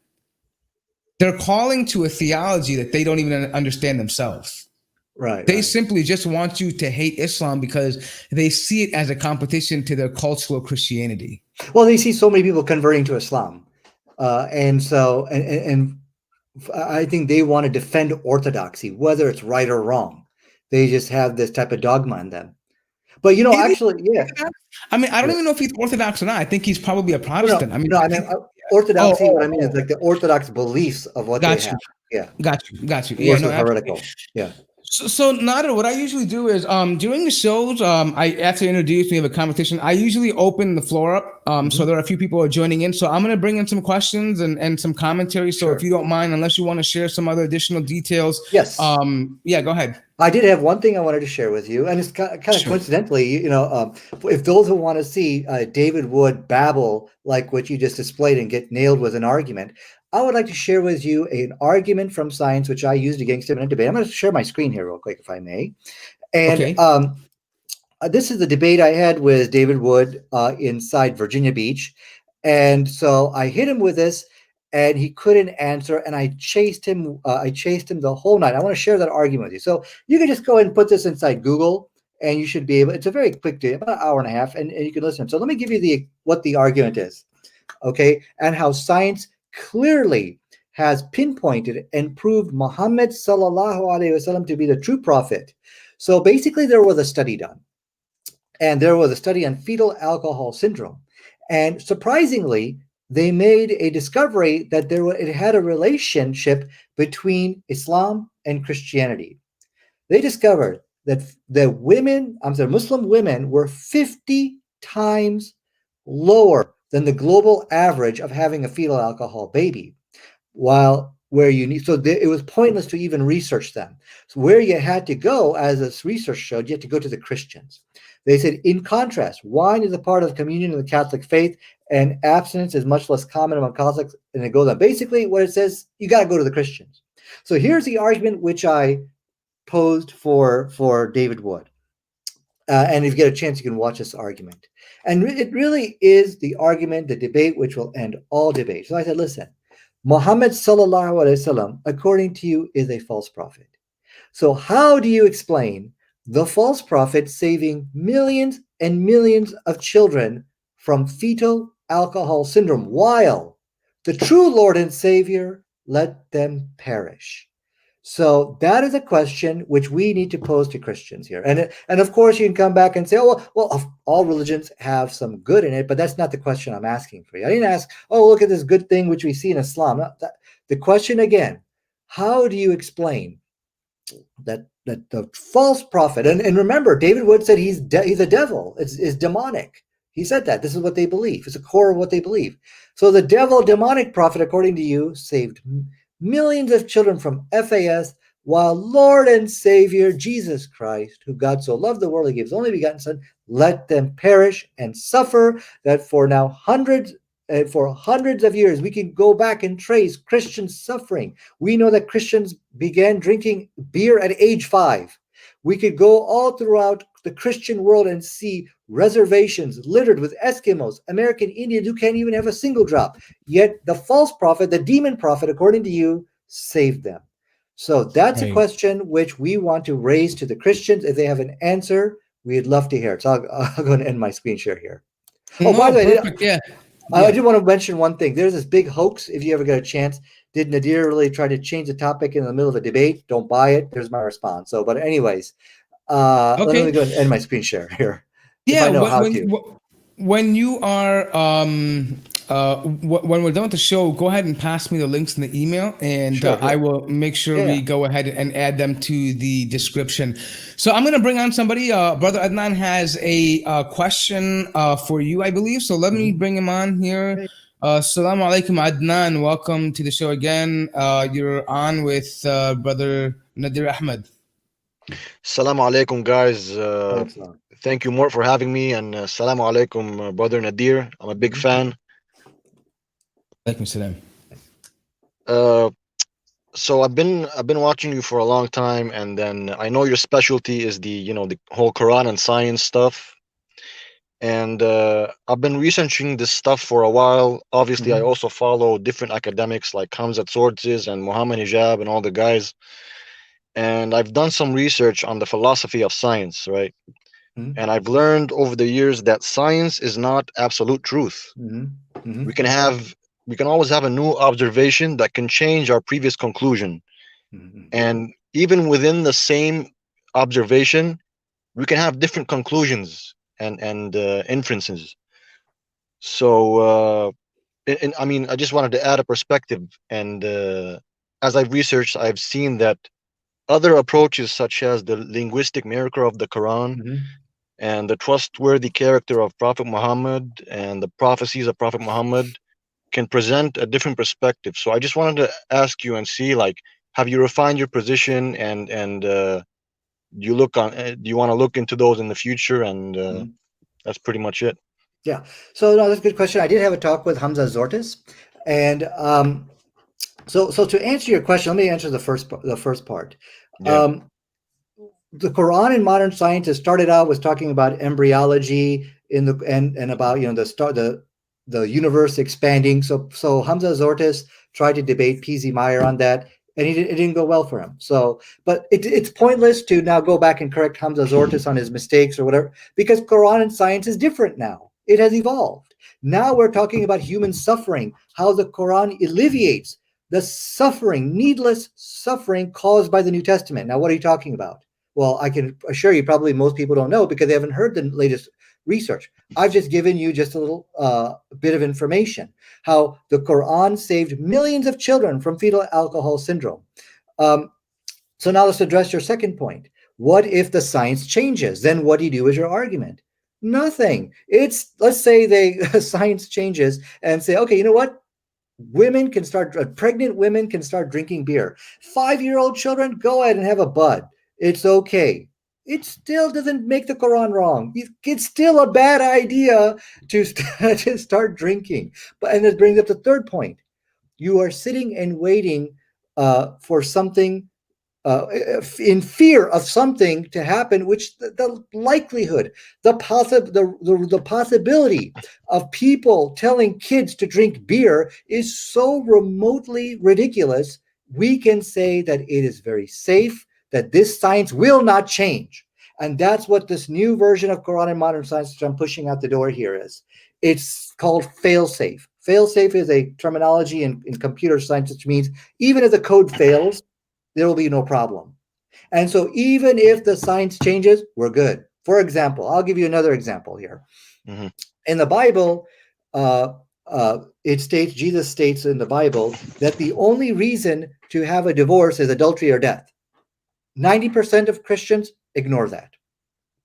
they're calling to a theology that they don't even understand themselves. Right. They simply just want you to hate Islam because they see it as a competition to their cultural Christianity. Well, they see so many people converting to Islam. And I think they want to defend orthodoxy, whether it's right or wrong. They just have this type of dogma in them. But you know, Is he actually, yeah. Orthodox? I mean, I don't Yeah. even know if he's Orthodox or not. I think he's probably a No, Protestant. I mean, no, I mean orthodoxy. oh, What I mean is like the orthodox beliefs of what they got you, have. Yeah, got you. Yeah, no, versus absolutely. heretical. Yeah. So Nader, what I usually do is during the shows, I after introduce, we have a competition. I usually open the floor up. So there are a few people who are joining in. So I'm gonna bring in some questions and some commentary. So if Sure. you don't mind, unless you want to share some other additional details, Yes. yeah, go ahead. I did have one thing I wanted to share with you, and it's kind of Sure. coincidentally, you know, if those who want to see David Wood babble like what you just displayed and get nailed with an argument, I would like to share with you an argument from science which I used against him in a debate. I'm going to share my screen here real quick, if I may. And Okay. this is the debate I had with David Wood inside Virginia Beach, and so I hit him with this, and he couldn't answer, and I chased him. I chased him the whole night. I want to share that argument with you. So you can just go ahead and put this inside Google, and you should be able. It's a very quick day, about an hour and a half, and you can listen. So let me give you what the argument is, okay, and how science clearly has pinpointed and proved Muhammad sallallahu alaihi wasallam to be the true prophet. So basically, there was a study done. And there was a study on fetal alcohol syndrome. And surprisingly, they made a discovery that it had a relationship between Islam and Christianity. They discovered that Muslim women were 50 times lower than the global average of having a fetal alcohol baby. It was pointless to even research them. So where you had to go, as this research showed, you had to go to the Christians. They said, in contrast, wine is a part of the communion of the Catholic faith, and abstinence is much less common among Catholics. And it goes on. Basically, what it says, you got to go to the Christians. So here's the argument which I posed for David Wood. And if you get a chance, you can watch this argument. And it really is the argument, the debate, which will end all debates. So I said, listen, Muhammad sallallahu alaihi wasallam, according to you, is a false prophet. So how do you explain the false prophet saving millions and millions of children from fetal alcohol syndrome, while the true Lord and Savior let them perish? So that is a question which we need to pose to Christians here. And of course, you can come back and say, oh, well, all religions have some good in it, but that's not the question I'm asking for you. I didn't ask, oh, look at this good thing which we see in Islam. The question again, how do you explain that the false prophet, and remember, David Wood said he's a devil, is demonic. He said that. This is what they believe. It's a core of what they believe. So the devil, demonic prophet, according to you, saved millions of children from FAS, while Lord and Savior Jesus Christ, who God so loved the world, he gave his only begotten Son, let them perish and suffer. That for hundreds of years, we can go back and trace Christian suffering. We know that Christians began drinking beer at age 5. We could go all throughout the Christian world and see reservations littered with Eskimos, American Indians who can't even have a single drop. Yet the false prophet, the demon prophet, according to you, saved them. So that's a question which we want to raise to the Christians. If they have an answer, we'd love to hear it. So I'll go and end my screen share here. Oh, by the way, I did want to mention one thing. There's this big hoax. If you ever get a chance, did Nadir really try to change the topic in the middle of a debate? Don't buy it. There's my response. So, but anyways, let me go and end my screen share here. Yeah, if I know how to. When you are when we're done with the show, go ahead and pass me the links in the email, and I will make sure we go ahead and add them to the description. So I'm going to bring on somebody. Brother Adnan has a question for you, I believe. So let me bring him on here. Assalamu alaikum, Adnan. Welcome to the show again. You're on with Brother Nadir Ahmed. Assalamu alaikum, guys. Thank you more for having me, and assalamu alaikum, Brother Nadir. I'm a big fan. Alaikum salam. So I've been watching you for a long time, and then I know your specialty is the whole Quran and science stuff. And I've been researching this stuff for a while. Obviously, I also follow different academics like Hamza Zortas and Muhammad Hijab and all the guys. And I've done some research on the philosophy of science, right? And I've learned over the years that science is not absolute truth. We can always have a new observation that can change our previous conclusion. And even within the same observation, we can have different conclusions and inferences. So and I mean, I just wanted to add a perspective, and as I've researched, I've seen that other approaches, such as the linguistic miracle of the Quran Mhm. and the trustworthy character of Prophet Muhammad and the prophecies of Prophet Muhammad, can present a different perspective. So I just wanted to ask you and see, like, have you refined your position, and you look on, do you want to look into those in the future? And Mhm. that's pretty much it. Yeah. So no, that's a good question. I did have a talk with Hamza Zortas, and so to answer your question, let me answer the first part. Yeah. Um, the Quran and modern scientists started out was talking about embryology in the and about the universe expanding. So Hamza Zortas tried to debate P.Z. Meyer on that, and it didn't go well for him. So, but it's pointless to now go back and correct Hamza Zortas on his mistakes or whatever, because Quran and science is different now. It has evolved. Now we're talking about human suffering, how the Quran alleviates the suffering, needless suffering caused by the New Testament. Now, what are you talking about? Well, I can assure you, probably most people don't know because they haven't heard the latest research. I've just given you just a little bit of information how the Quran saved millions of children from fetal alcohol syndrome. So now let's address your second point. What if the science changes? Then what do you do as your argument? Nothing. It's, let's say science changes and say, okay, you know what? Women can start, pregnant women can start drinking beer. 5-year-old children, go ahead and have a bud. It's okay. It still doesn't make the Quran wrong. It's still a bad idea to start drinking. And this brings up the third point. You are sitting and waiting for something in fear of something to happen, which the likelihood, the possibility of people telling kids to drink beer is so remotely ridiculous. We can say that it is very safe, that this science will not change. And that's what this new version of Quran and modern science, which I'm pushing out the door here, is. It's called fail-safe. Fail-safe is a terminology in computer science, which means even if the code fails, there will be no problem. And so even if the science changes, we're good. For example, I'll give you another example here. Mm-hmm. In the Bible, Jesus states in the Bible that the only reason to have a divorce is adultery or death. 90% of Christians ignore that.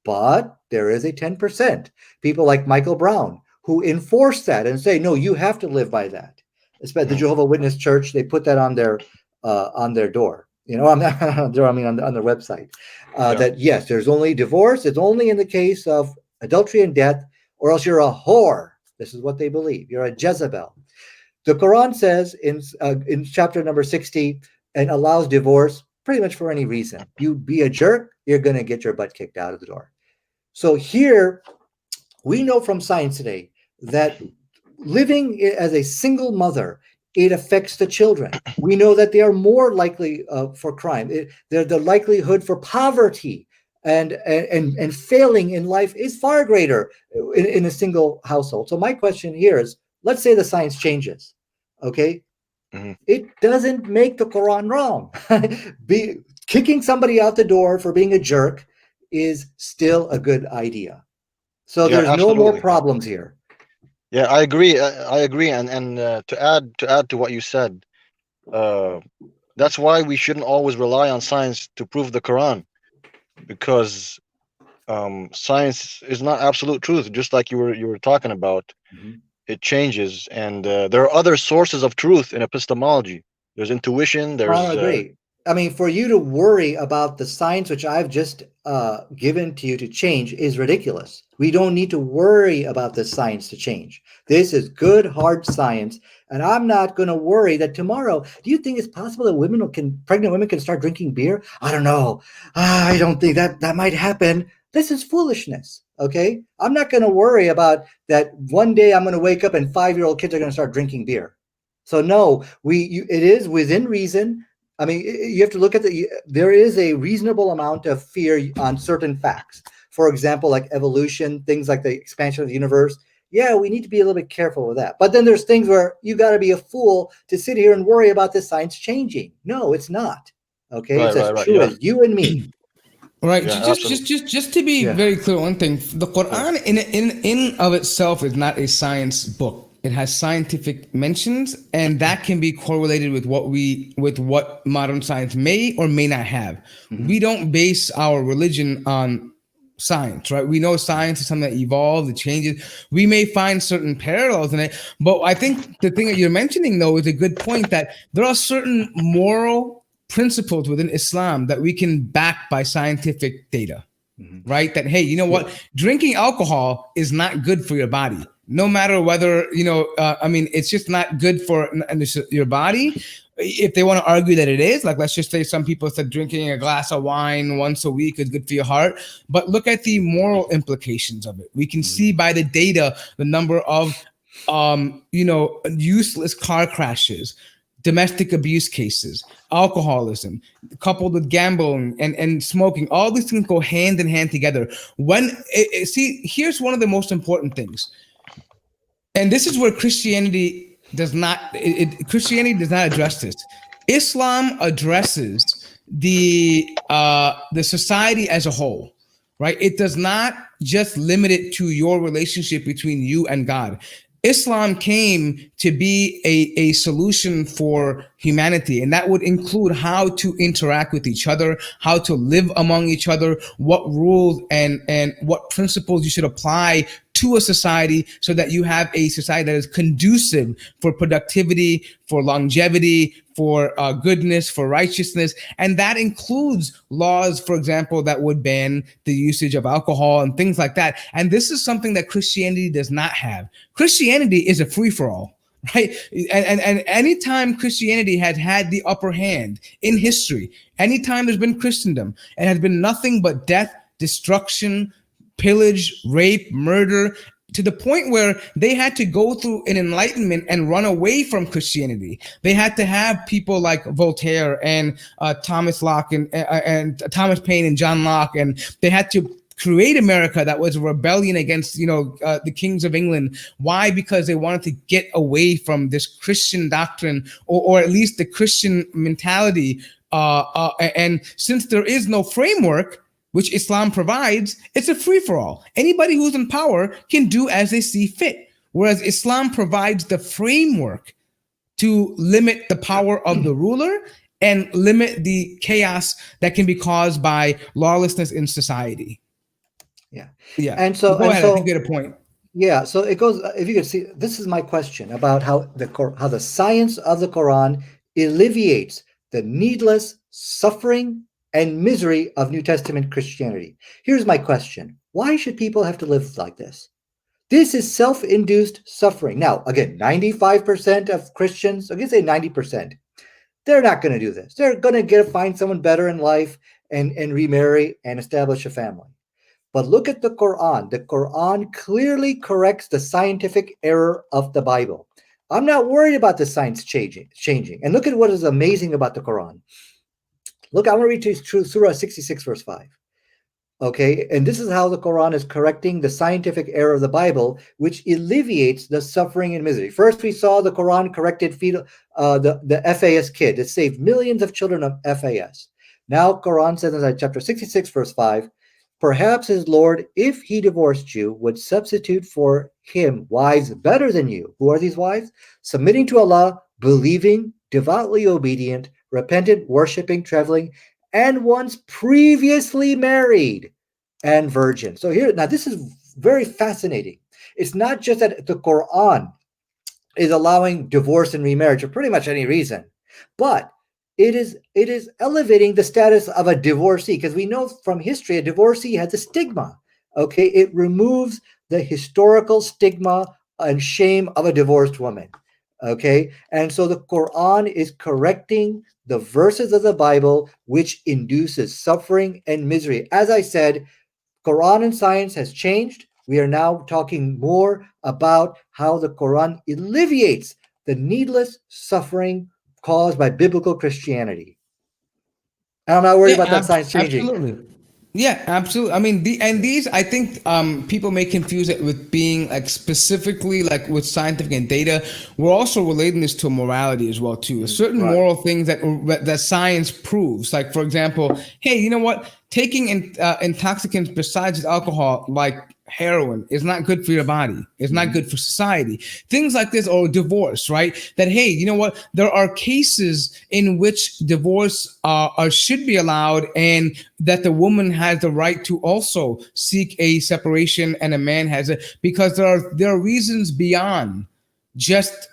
But there is a 10%, people like Michael Brown, who enforce that and say, no, you have to live by that. Especially the Jehovah's Witness Church, they put that on their door. You know, I'm not on their website. That yes, there's only divorce. It's only in the case of adultery and death, or else you're a whore. This is what they believe. You're a Jezebel. The Quran says in chapter number 60 and allows divorce pretty much for any reason. You be a jerk, you're going to get your butt kicked out of the door. So here, we know from science today that living as a single mother, it affects the children. We know that they are more likely for crime. The likelihood for poverty and failing in life is far greater in a single household. So my question here is, let's say the science changes, okay? Mm-hmm. It doesn't make the Quran wrong. Kicking somebody out the door for being a jerk is still a good idea. So there's absolutely no more problems here. Yeah, I agree. I agree. And to add to what you said, that's why we shouldn't always rely on science to prove the Quran, because science is not absolute truth. Just like you were talking about, mm-hmm. It changes, and there are other sources of truth in epistemology. There's intuition. There's. I agree. I mean, for you to worry about the science which I've just given to you to change is ridiculous. We don't need to worry about the science to change. This is good, hard science. And I'm not going to worry that tomorrow, do you think it's possible that pregnant women can start drinking beer? I don't know. I don't think that might happen. This is foolishness. Okay. I'm not going to worry about that. One day I'm going to wake up and 5-year-old kids are going to start drinking beer. So no, it is within reason. I mean, you have to look at there is a reasonable amount of fear on certain facts. For example, like evolution, things like the expansion of the universe. Yeah, we need to be a little bit careful with that. But then there's things where you got to be a fool to sit here and worry about the science changing. No, it's not. Okay, it's as true as you and me. Right. Yeah, Just to be Yeah. very clear, one thing: the Quran in of itself is not a science book. It has scientific mentions, and that can be correlated with what modern science may or may not have. We don't base our religion on science, right? We know science is something that evolves, it changes. We may find certain parallels in it, but I think the thing that you're mentioning though is a good point, that there are certain moral principles within Islam that we can back by scientific data, right? That, hey, you know what? Drinking alcohol is not good for your body. No matter whether, I mean, it's just not good for your body. If they want to argue that it is, like, let's just say some people said drinking a glass of wine once a week is good for your heart. But look at the moral implications of it. We can see by the data the number of, useless car crashes, domestic abuse cases, alcoholism, coupled with gambling and smoking. All these things go hand in hand together. Here's one of the most important things, and this is where Christianity does not address this. Islam addresses the society as a whole, right? It does not just limit it to your relationship between you and God. Islam came to be a solution for humanity, and that would include how to interact with each other, how to live among each other, what rules and what principles you should apply to a society so that you have a society that is conducive for productivity, for longevity, for goodness, for righteousness. And that includes laws, for example, that would ban the usage of alcohol and things like that. And this is something that Christianity does not have. Christianity is a free-for-all, right? And anytime Christianity has had the upper hand in history, anytime there's been Christendom, it has been nothing but death, destruction, pillage, rape, murder, to the point where they had to go through an enlightenment and run away from Christianity. They had to have people like Voltaire and Thomas Locke and Thomas Paine and John Locke, and they had to create America that was a rebellion against, the kings of England. Why? Because they wanted to get away from this Christian doctrine, or at least the Christian mentality. And since there is no framework, which Islam provides, it's a free-for-all. Anybody who's in power can do as they see fit. Whereas Islam provides the framework to limit the power of the ruler and limit the chaos that can be caused by lawlessness in society. Yeah. Yeah. And so, go ahead. I think you get a point. Yeah. So it goes, if you can see, this is my question about how the science of the Quran alleviates the needless suffering and misery of New Testament Christianity. Here's my question. Why should people have to live like this? This is self-induced suffering. Now, again, 95% of Christians, I can say 90%, they're not going to do this. They're going to find someone better in life and remarry and establish a family. But look at the Quran. The Quran clearly corrects the scientific error of the Bible. I'm not worried about the science changing. And look at what is amazing about the Quran. Look, I want to read to you Surah 66, verse 5. Okay, and this is how the Quran is correcting the scientific error of the Bible, which alleviates the suffering and misery. First, we saw the Quran corrected the FAS kid. It saved millions of children of FAS. Now, Quran says in chapter 66, verse 5, perhaps his Lord, if he divorced you, would substitute for him wives better than you. Who are these wives? Submitting to Allah, believing, devoutly obedient, repentant, worshiping, traveling, and once previously married and virgin. So here, now this is very fascinating. It's not just that the Quran is allowing divorce and remarriage for pretty much any reason, but it is elevating the status of a divorcee, because we know from history a divorcee has a stigma. Okay, it removes the historical stigma and shame of a divorced woman. Okay, and so the Quran is correcting the verses of the Bible which induces suffering and misery. As I said, Quran and science has changed. We are now talking more about how the Quran alleviates the needless suffering caused by biblical Christianity. And I'm not worried about that science changing. Absolutely. Yeah, absolutely. I mean, these, I think people may confuse it with being like specifically like with scientific and data. We're also relating this to morality as well too. There's certain Right. moral things that science proves. Like for example, hey, you know what? Taking intoxicants besides alcohol, like heroin, is not good for your body. It's not good for society. Things like this, or divorce, right? That hey, you know what? There are cases in which divorce should be allowed, and that the woman has the right to also seek a separation, and a man has it, because there are reasons beyond just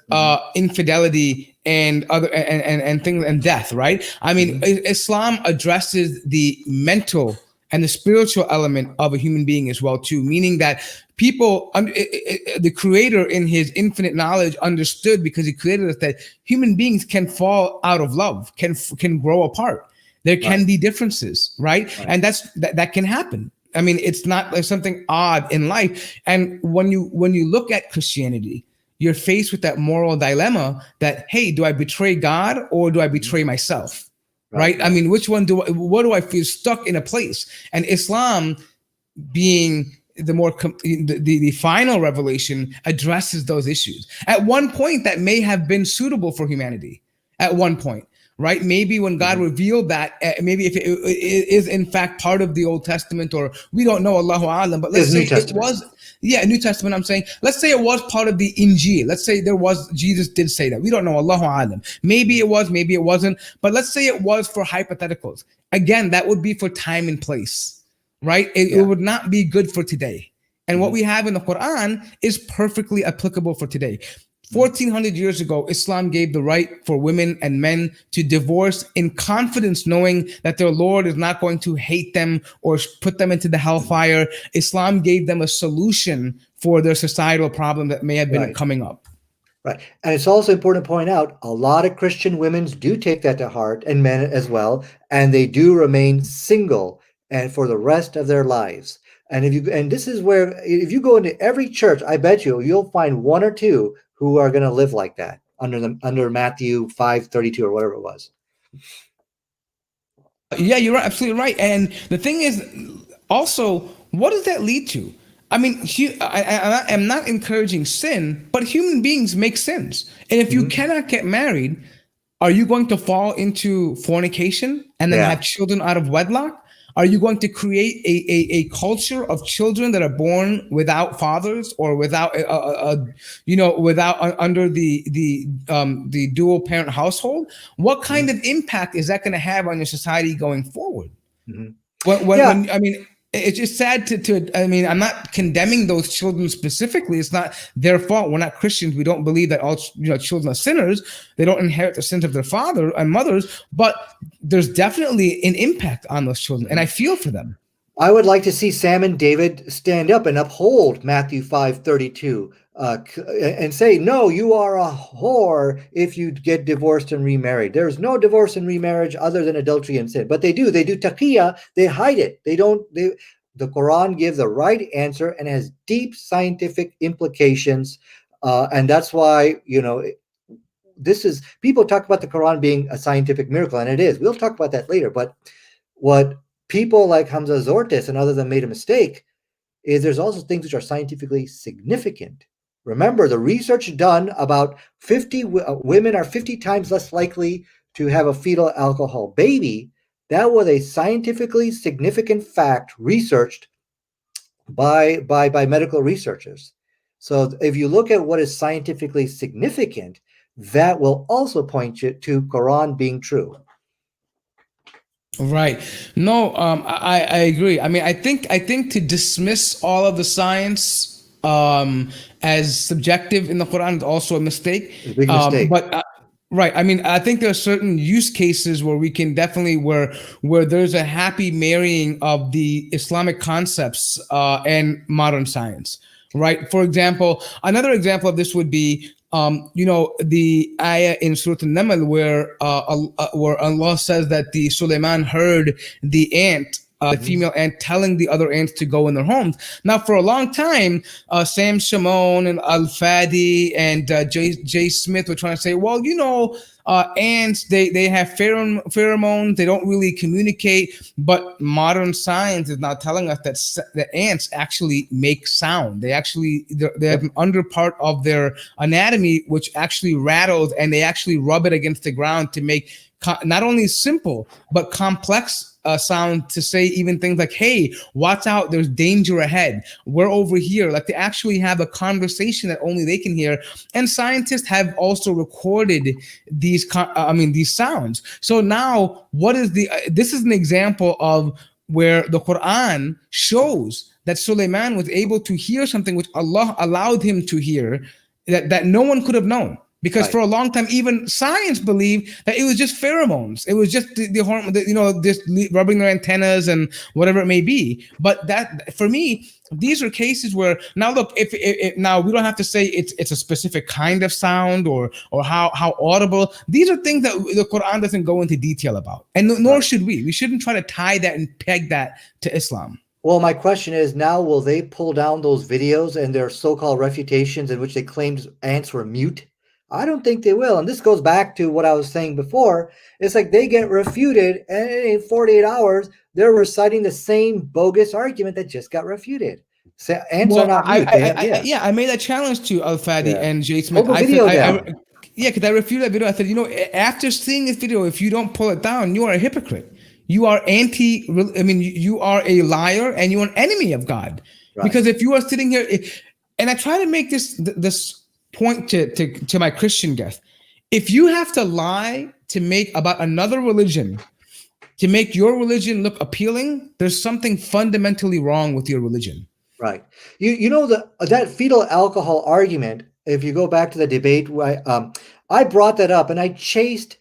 infidelity and other and things and death, right? I mean, Islam addresses the mental and the spiritual element of a human being as well too, meaning that people, the creator in his infinite knowledge understood, because he created us, that human beings can fall out of love, can grow apart. There can be differences, right? And that can happen. I mean, it's not like something odd in life. And when you look at Christianity, you're faced with that moral dilemma that, hey, do I betray God or do I betray myself? Right? I mean, what do I feel stuck in a place? And Islam, being the more the final revelation, addresses those issues. At one point, that may have been suitable for humanity. At one point, right? Maybe when God revealed that, maybe if it is in fact part of the Old Testament, or we don't know, Allahu Alam, but let's say it was. Yeah, New Testament, I'm saying. Let's say it was part of the Injil. Let's say Jesus did say that. We don't know, Allahu Alam. Maybe it was, maybe it wasn't. But let's say it was, for hypotheticals. Again, that would be for time and place, right? It would not be good for today. And what we have in the Quran is perfectly applicable for today. 1400 years ago, Islam gave the right for women and men to divorce in confidence, knowing that their Lord is not going to hate them or put them into the hellfire. Islam gave them a solution for their societal problem that may have been coming up. Right. And it's also important to point out, a lot of Christian women do take that to heart, and men as well, and they do remain single and for the rest of their lives. And this is where, if you go into every church, I bet you'll find one or two who are going to live like that under Matthew 5:32 or whatever it was. Yeah, you're right, absolutely right. And the thing is, also, what does that lead to? I mean, I am not encouraging sin, but human beings make sins. And if you cannot get married, are you going to fall into fornication and then have children out of wedlock? Are you going to create a culture of children that are born without fathers, or without under the dual parent household? What kind of impact is that going to have on your society going forward? When I mean, it's just sad to I mean, I'm not condemning those children specifically. It's not their fault. We're not Christians. We don't believe that all children are sinners. They don't inherit the sins of their father and mothers, but there's definitely an impact on those children, and I feel for them. I would like to see Sam and David stand up and uphold Matthew 5:32 and say, no, you are a whore if you get divorced and remarried. There's no divorce and remarriage other than adultery and sin. But they do taqiyya. They hide it. The Quran gives the right answer and has deep scientific implications. And that's why, people talk about the Quran being a scientific miracle, and it is. We'll talk about that later. But what people like Hamza Zortas and others that made a mistake is there's also things which are scientifically significant. Remember, the research done about 50 women are 50 times less likely to have a fetal alcohol baby. That was a scientifically significant fact researched by medical researchers. So if you look at what is scientifically significant, that will also point you to Quran being true. Right. No, I agree. I mean, I think to dismiss all of the science as subjective in the Quran is also a mistake. It's a big mistake. But right. I mean, I think there are certain use cases where we can definitely where there's a happy marrying of the Islamic concepts and modern science. Right. For example, another example of this would be the ayah in Surah An-Naml where Allah says that the Sulaiman heard the ant female ant telling the other ants to go in their homes. Now, for a long time, Sam Shamoun and Al-Fadi and Jay Smith were trying to say, well, ants, they have pheromones, they don't really communicate, but modern science is now telling us that the ants actually make sound. They have an under part of their anatomy which actually rattles, and they actually rub it against the ground to make not only simple but complex sound, to say even things like, hey, watch out, there's danger ahead, we're over here. Like, they actually have a conversation that only they can hear. And scientists have also recorded these sounds. So now this is an example of where the Quran shows that Sulaiman was able to hear something which Allah allowed him to hear, that no one could have known. Because for a long time, even science believed that it was just pheromones. It was just the hormone, just rubbing their antennas and whatever it may be. But that, for me, these are cases where, now look, if now we don't have to say it's a specific kind of sound or how audible. These are things that the Quran doesn't go into detail about, and nor should we. We shouldn't try to tie that and peg that to Islam. Well, my question is now, will they pull down those videos and their so-called refutations in which they claimed ants were mute? I don't think they will. And this goes back to what I was saying before. It's like they get refuted, and in 48 hours, they're reciting the same bogus argument that just got refuted. So ants are not mute. I made that challenge to Al-Fadi and Jay Smith. Because I refuted that video. I said, after seeing this video, if you don't pull it down, you are a hypocrite. You are you are a liar, and you're an enemy of God. Right. Because if you are sitting here, and I try to make this point to my Christian guests, if you have to lie to make about another religion to make your religion look appealing, there's something fundamentally wrong with your religion. Right. That fetal alcohol argument, if you go back to the debate, I brought that up, and I chased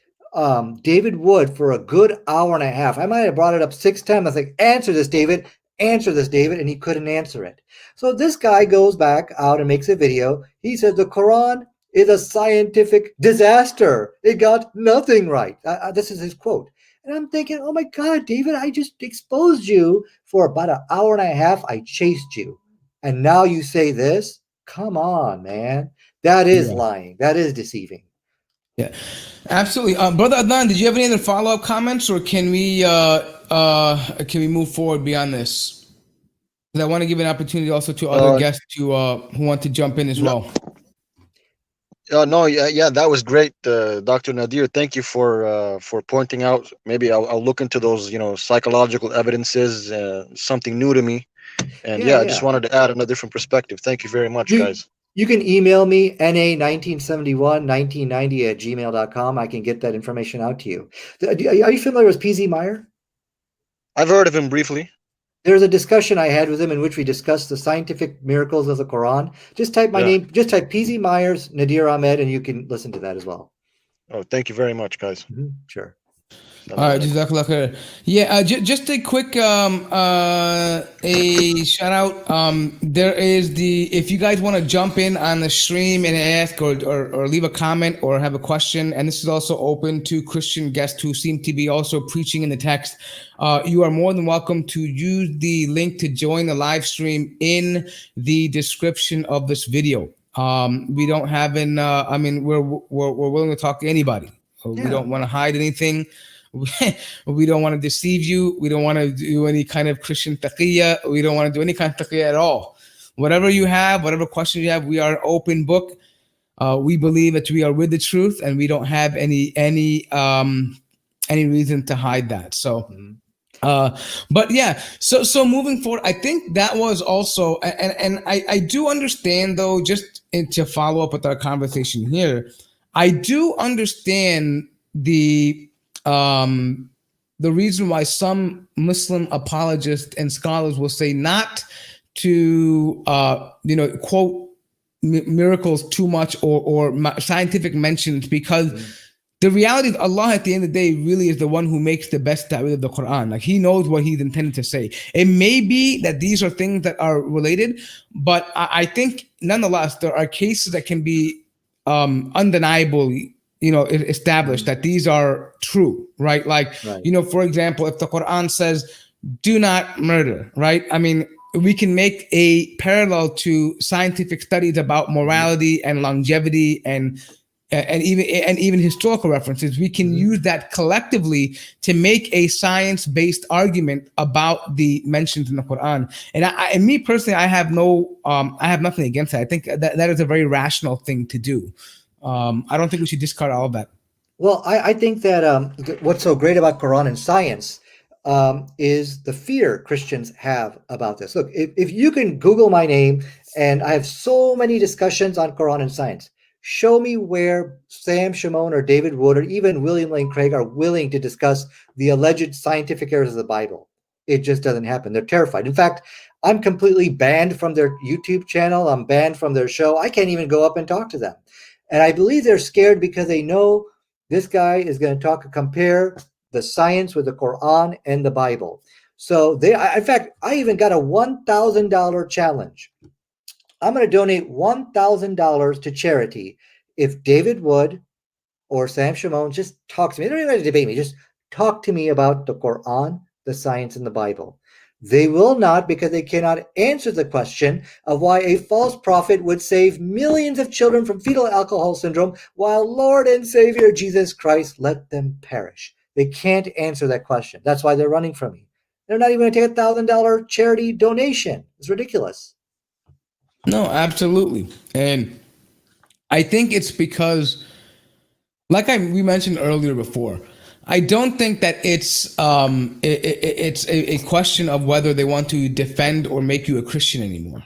David Wood for a good hour and a half. I might have brought it up 6 times. I was like, answer this, David, and he couldn't answer it. So this guy goes back out and makes a video. He said the Quran is a scientific disaster. It got nothing right. This is his quote. And I'm thinking, oh my God, David, I just exposed you for about an hour and a half. I chased you. And now you say this? Come on, man. That is lying. That is deceiving. Yeah, absolutely. Brother Adnan, did you have any other follow-up comments, or can we move forward beyond this? Because I want to give an opportunity also to other guests who want to jump in as well. That was great, Dr. Nadir. Thank you for pointing out. Maybe I'll look into those, psychological evidences. Something new to me, and I just wanted to add a different perspective. Thank you very much, guys. You can email me, na19711990@gmail.com. I can get that information out to you. Are you familiar with P.Z. Meyer? I've heard of him briefly. There's a discussion I had with him in which we discussed the scientific miracles of the Quran. Just type my name, just type P.Z. Myers, Nadir Ahmed, and you can listen to that as well. Oh, thank you very much, guys. Sure. All right, Jazakallah khair. Yeah, just a quick a shout out. There is if you guys want to jump in on the stream and ask or leave a comment or have a question, and this is also open to Christian guests who seem to be also preaching in the text, you are more than welcome to use the link to join the live stream in the description of this video. We don't have we're willing to talk to anybody. We don't want to hide anything. We don't want to deceive you. We don't want to do any kind of Christian taqiyya. We don't want to do any kind of taqiyya at all. Whatever you have, whatever questions you have, we are an open book. We believe that we are with the truth, and we don't have any reason to hide that. So, but yeah. So moving forward, I think that was also, and I do understand though, just to follow up with our conversation here, I do understand the reason why some Muslim apologists and scholars will say not to quote miracles too much or scientific mentions, because the reality of Allah at the end of the day really is the one who makes the best ta'wil of the Quran. Like, he knows what he's intended to say. It may be that these are things that are related, but I think nonetheless there are cases that can be undeniably established that these are true, right? Like, for example, if the Quran says, do not murder, right? I mean, we can make a parallel to scientific studies about morality and longevity and even historical references. We can use that collectively to make a science-based argument about the mentions in the Quran. And me personally, I have nothing against that. I think that is a very rational thing to do. I don't think we should discard all of that. Well, I think that what's so great about Quran and science is the fear Christians have about this. Look, if you can Google my name, and I have so many discussions on Quran and science, show me where Sam Shamoun or David Wood or even William Lane Craig are willing to discuss the alleged scientific errors of the Bible. It just doesn't happen. They're terrified. In fact, I'm completely banned from their YouTube channel. I'm banned from their show. I can't even go up and talk to them. And I believe they're scared because they know this guy is going to compare the science with the Quran and the Bible. So in fact, I even got a $1,000 challenge. I'm going to donate $1,000 to charity if David Wood or Sam Shamoun just talk to me. They don't even have to debate me. Just talk to me about the Quran, the science, and the Bible. They will not, because they cannot answer the question of why a false prophet would save millions of children from fetal alcohol syndrome while Lord and Savior Jesus Christ let them perish. They can't answer that question. That's why they're running from me. They're not even going to take a $1,000 charity donation. It's ridiculous. No, absolutely. And I think it's because, like we mentioned earlier before, I don't think that it's a question of whether they want to defend or make you a Christian anymore.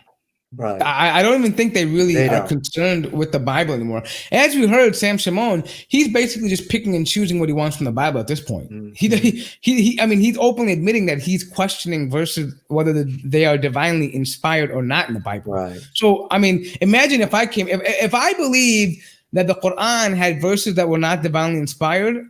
Right. I don't even think they really are concerned with the Bible anymore. As we heard, Sam Shamoun, he's basically just picking and choosing what he wants from the Bible at this point. Mm-hmm. I mean, he's openly admitting that he's questioning verses, whether they are divinely inspired or not in the Bible. Right. So, I mean, imagine if I believed that the Quran had verses that were not divinely inspired,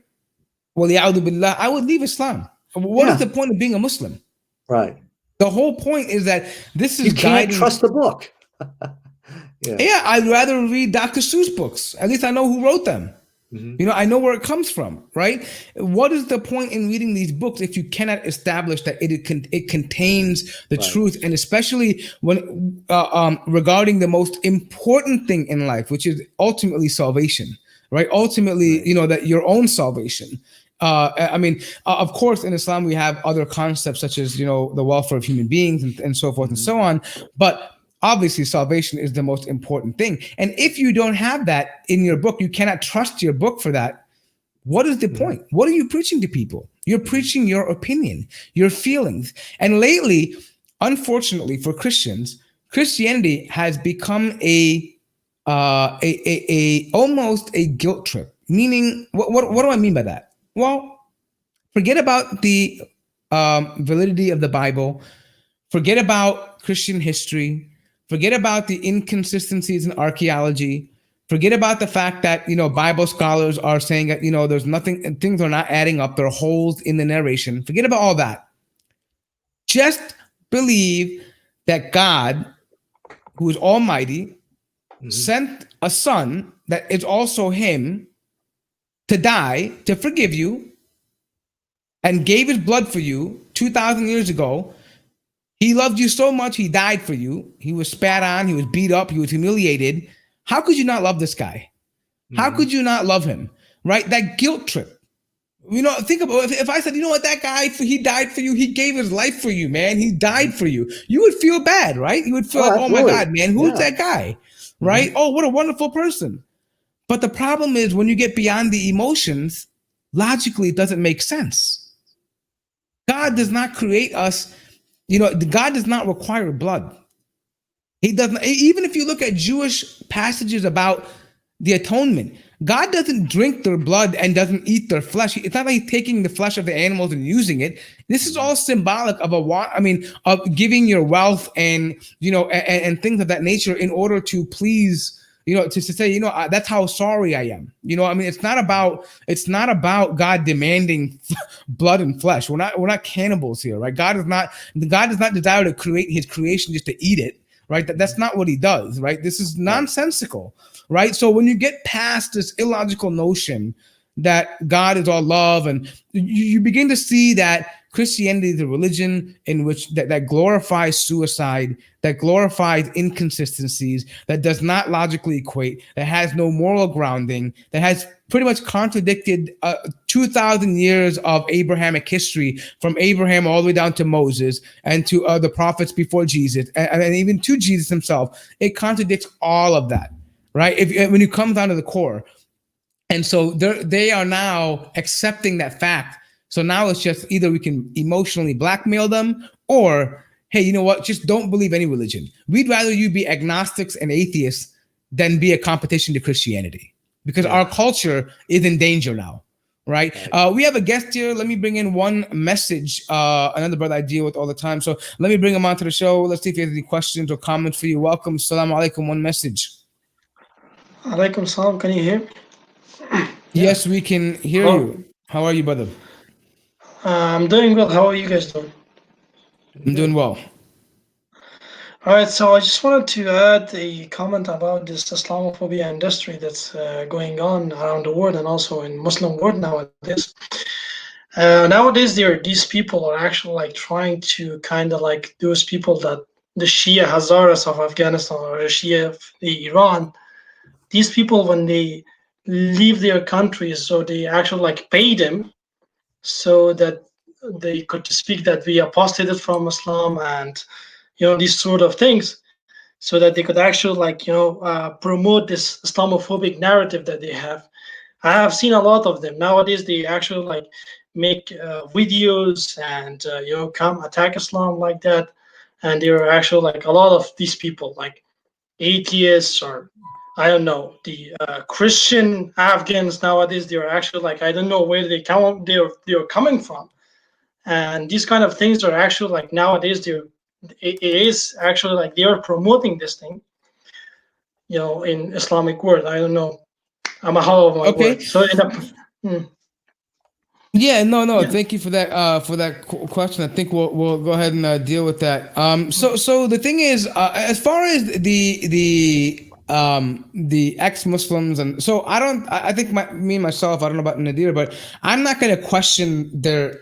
well, I would leave Islam. What is the point of being a Muslim? Right. The whole point is that this is you can't trust the book. I'd rather read Dr. Seuss books. At least I know who wrote them. Mm-hmm. You know, I know where it comes from, right? What is the point in reading these books if you cannot establish that it contains the truth, and especially when regarding the most important thing in life, which is ultimately salvation, right? Ultimately, you know, that your own salvation. I mean, of course, in Islam, we have other concepts such as, you know, the welfare of human beings and so forth and so on. But obviously, salvation is the most important thing. And if you don't have that in your book, you cannot trust your book for that. What is the point? What are you preaching to people? You're preaching your opinion, your feelings. And lately, unfortunately for Christians, Christianity has become almost a guilt trip. Meaning, what do I mean by that? Well, forget about the validity of the Bible. Forget about Christian history. Forget about the inconsistencies in archaeology. Forget about the fact that, you know, Bible scholars are saying that, you know, there's nothing, things are not adding up. There are holes in the narration. Forget about all that. Just believe that God, who is almighty, sent a son that is also him to die, to forgive you, and gave his blood for you 2,000 years ago. He loved you so much, he died for you. He was spat on, he was beat up, he was humiliated. How could you not love this guy? How could you not love him, right? That guilt trip. You know, think about if I said, you know what, that guy, he died for you, he gave his life for you, man. He died for you. You would feel bad, right? You would feel like, oh my God, man, who's that guy, right? Oh, what a wonderful person. But the problem is when you get beyond the emotions, logically, it doesn't make sense. God does not create us, you know, God does not require blood. He doesn't, even if you look at Jewish passages about the atonement, God doesn't drink their blood and doesn't eat their flesh. It's not like he's taking the flesh of the animals and using it. This is all symbolic of of giving your wealth and, you know, and things of that nature in order to please, you know, to say, you know, that's how sorry I am. You know, I mean, it's not about God demanding blood and flesh. We're not cannibals here, right? God does not desire to create his creation just to eat it, right? That's not what he does, right? This is nonsensical, right? So when you get past this illogical notion that God is all love, and you begin to see that Christianity is a religion in which that glorifies suicide, that glorifies inconsistencies, that does not logically equate, that has no moral grounding, that has pretty much contradicted 2,000 years of Abrahamic history, from Abraham all the way down to Moses and to the prophets before Jesus, and even to Jesus himself. It contradicts all of that, right? When you come down to the core. And so they are now accepting that fact. So now it's just either we can emotionally blackmail them, or, hey, you know what? Just don't believe any religion. We'd rather you be agnostics and atheists than be a competition to Christianity, because our culture is in danger now, right? We have a guest here. Let me bring in one message, another brother I deal with all the time. So let me bring him onto the show. Let's see if he has any questions or comments for you. Welcome. Assalamu alaikum. One message. Alaikum salam. Can you hear me? Yes, we can hear you. How are you, brother? I'm doing well. How are you guys doing? I'm doing well. All right, so I just wanted to add a comment about this Islamophobia industry that's going on around the world and also in Muslim world nowadays. Nowadays, these people are actually like trying to kind of like those people that the Shia Hazaras of Afghanistan or the Shia of Iran. These people, when they leave their countries, so they actually like pay them so that they could speak that we apostated from Islam and these sort of things, so that they could actually like promote this Islamophobic narrative that they have. I have seen a lot of them nowadays. They actually like make videos and come attack Islam like that, and there are actually like a lot of these people like atheists, or I don't know, the Christian Afghans nowadays. They're actually like, I don't know where they're coming from, and these kind of things are actually like nowadays it is actually like they are promoting this thing, in Islamic world. I don't know. I'm a hollow of my word. So yeah, no. Thank you for that question. I think we'll go ahead and deal with that. So the thing is, as far as the ex-Muslims, and so I think me myself, I don't know about Nadir, but I'm not going to question their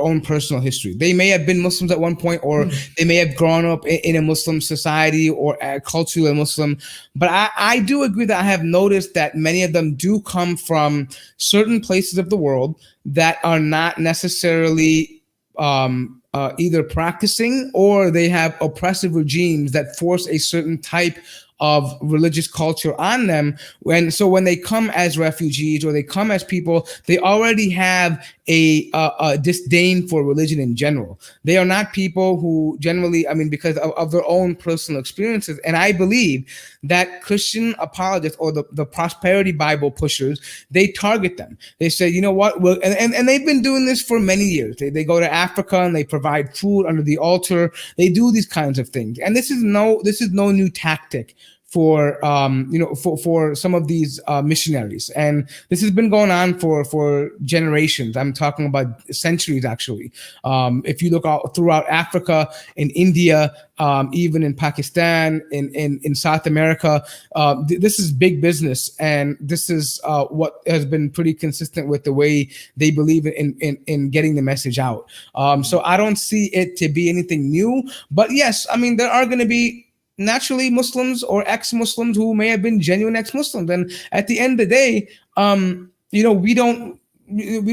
own personal history. They may have been Muslims at one point, or they may have grown up in a Muslim society or culturally Muslim. But I do agree that I have noticed that many of them do come from certain places of the world that are not necessarily either practicing, or they have oppressive regimes that force a certain type of religious culture on them. When they come as refugees or they come as people, they already have a disdain for religion in general. They are not people who generally, because of their own personal experiences. And I believe that Christian apologists, or the prosperity Bible pushers, they target them. They say, you know what, and they've been doing this for many years. They go to Africa and they provide food under the altar. They do these kinds of things. And this is no new tactic for some of these missionaries, and this has been going on for generations. I'm talking about centuries, actually. If you look out throughout Africa, in India, even in Pakistan, in South America, this is big business, and this is what has been pretty consistent with the way they believe in getting the message out. So I don't see it to be anything new, but yes, there are going to be naturally Muslims or ex-Muslims who may have been genuine ex-Muslims, and at the end of the day, we don't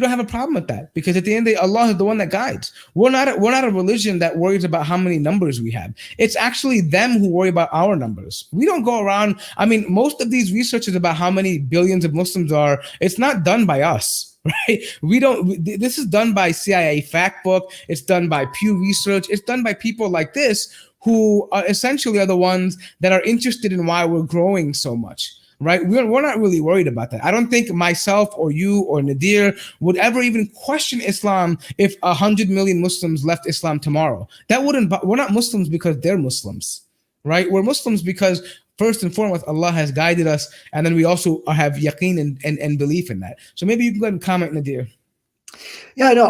have a problem with that, because at the end of the day, Allah is the one that guides. We're not a religion that worries about how many numbers we have. It's actually them who worry about our numbers. We don't go around. Most of these researches about how many billions of Muslims are, it's not done by us. Right? This is done by CIA Fact Book. It's done by Pew Research. It's done by people like this, who are essentially the ones that are interested in why we're growing so much, right? We're not really worried about that. I don't think myself or you or Nadir would ever even question Islam if 100 million Muslims left Islam tomorrow. We're not Muslims because they're Muslims, right? We're Muslims because first and foremost, Allah has guided us, and then we also have yaqeen and belief in that. So maybe you can go ahead and comment, Nadir. Yeah, no,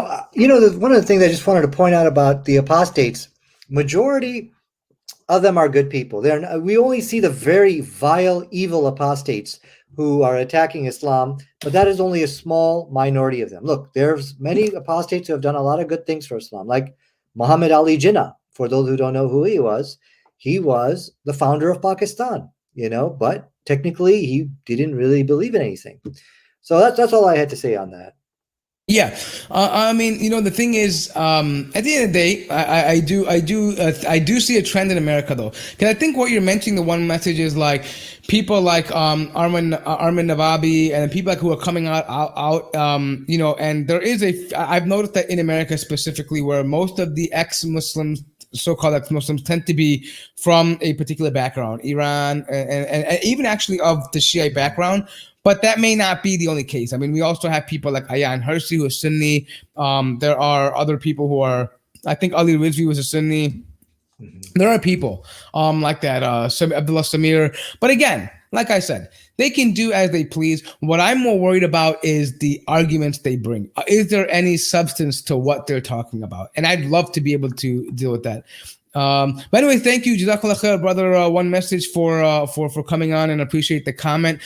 one of the things I just wanted to point out about the apostates, majority of them are good people. We only see the very vile, evil apostates who are attacking Islam, but that is only a small minority of them. Look, there's many apostates who have done a lot of good things for Islam, like Muhammad Ali Jinnah. For those who don't know who he was the founder of Pakistan, but technically he didn't really believe in anything. So that's all I had to say on that. Yeah, I mean, the thing is, at the end of the day, I do see a trend in America though, because I think what you're mentioning, the one message is like people like Armin Navabi and people like who are coming out, and there is I've noticed that in America specifically, where most of the ex-Muslims, so-called ex-Muslims, tend to be from a particular background, Iran, and even actually of the Shiite background. But that may not be the only case. I mean, we also have people like Ayan Hirsi, who is Sunni. There are other people who are, I think Ali Rizvi was a Sunni. There are people like that, Abdullah Samir. But again, like I said, they can do as they please. What I'm more worried about is the arguments they bring. Is there any substance to what they're talking about? And I'd love to be able to deal with that. But anyway, thank you, Jazakallah khair, brother. One message for coming on, and appreciate the comment.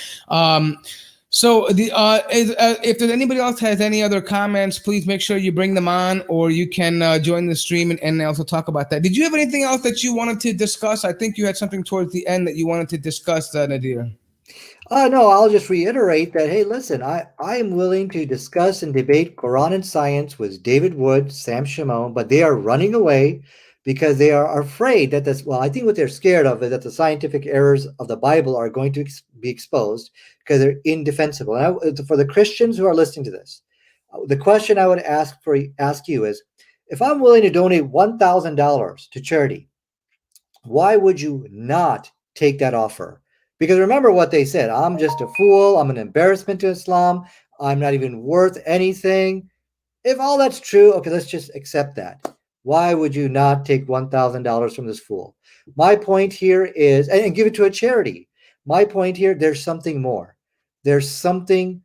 So if there's anybody else has any other comments, please make sure you bring them on, or you can join the stream and also talk about that. Did you have anything else that you wanted to discuss? I think you had something towards the end that you wanted to discuss, Nadir. No, I'll just reiterate that, hey, listen, I am willing to discuss and debate Quran and science with David Wood, Sam Shamoun, but they are running away because they are afraid that I think what they're scared of is that the scientific errors of the Bible are going to be exposed because they're indefensible. And for the Christians who are listening to this, the question I would ask you is, if I'm willing to donate $1,000 to charity, why would you not take that offer? Because remember what they said, I'm just a fool, I'm an embarrassment to Islam, I'm not even worth anything. If all that's true, okay, let's just accept that. Why would you not take $1,000 from this fool? My point here is, and give it to a charity. My point here, there's something more. There's something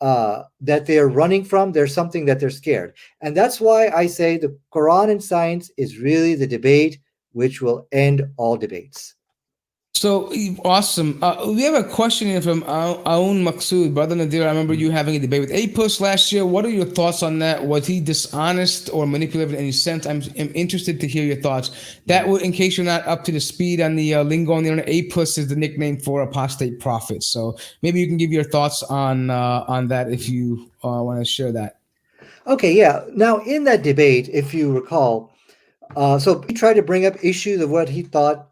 that they're running from. There's something that they're scared. And that's why I say the Quran and science is really the debate which will end all debates. So awesome. We have a question here from Aoun Maqsood. Brother Nadir, I remember you having a debate with Apus last year. What are your thoughts on that? Was he dishonest or manipulative in any sense? I'm interested to hear your thoughts. That would, in case you're not up to the speed on the lingo on the internet, Apus is the nickname for apostate prophets. So maybe you can give your thoughts on that if you want to share that. Okay, yeah. Now, in that debate, if you recall, so he tried to bring up issues of what he thought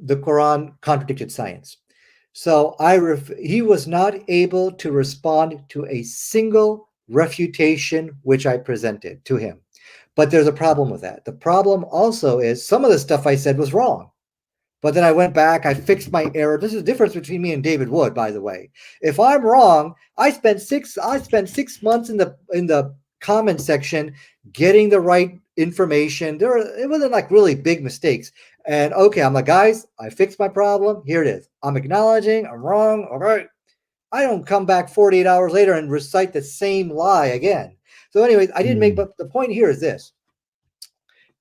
the Quran contradicted science. So he was not able to respond to a single refutation which I presented to him. But there's a problem with that. The problem also is some of the stuff I said was wrong. But then I went back, I fixed my error. This is the difference between me and David Wood, by the way. If I'm wrong, I spent 6 months in the comment section getting the right information. It wasn't like really big mistakes. And okay, I'm like, guys, I fixed my problem. Here it is. I'm acknowledging I'm wrong. All right. I don't come back 48 hours later and recite the same lie again. So anyways, I didn't but the point here is this.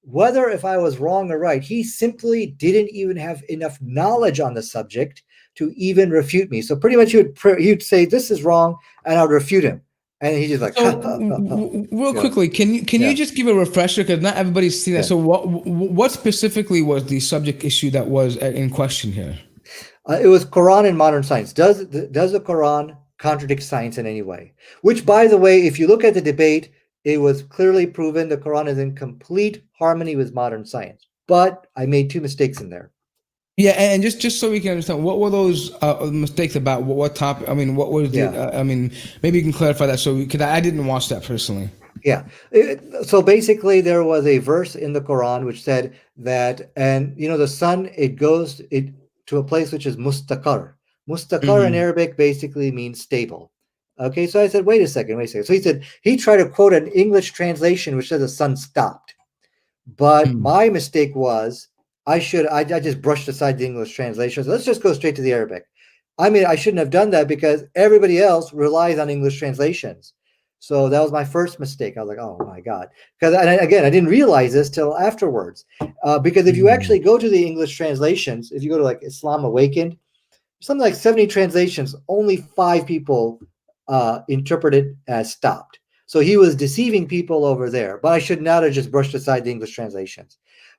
Whether if I was wrong or right, he simply didn't even have enough knowledge on the subject to even refute me. So pretty much he would say, this is wrong, and I would refute him. And he's just like, real quickly, can you just give a refresher, because not everybody's seen that. So what specifically was the subject issue that was in question here? It was Quran and modern science. Does the Quran contradict science in any way? Which, by the way, if you look at the debate, it was clearly proven the Quran is in complete harmony with modern science. But I made 2 mistakes in there. Yeah, and just so we can understand, what were those mistakes about? What topic? I mean, what was the? I mean, maybe you can clarify that. So, because I didn't watch that personally. Yeah. So basically, there was a verse in the Quran which said that, and the sun, it goes to a place which is mustaqar. Mustaqar in Arabic basically means stable. Okay. So I said, wait a second. So he tried to quote an English translation which said the sun stopped, but my mistake was. I just brushed aside the English translation. So let's just go straight to the Arabic. I mean, I shouldn't have done that because everybody else relies on English translations. So that was my first mistake. I was like, oh my God. Because again, I didn't realize this till afterwards. Because if you actually go to the English translations, if you go to like Islam Awakened, something like 70 translations, only 5 people interpreted as stopped. So he was deceiving people over there. But I should not have just brushed aside the English translations.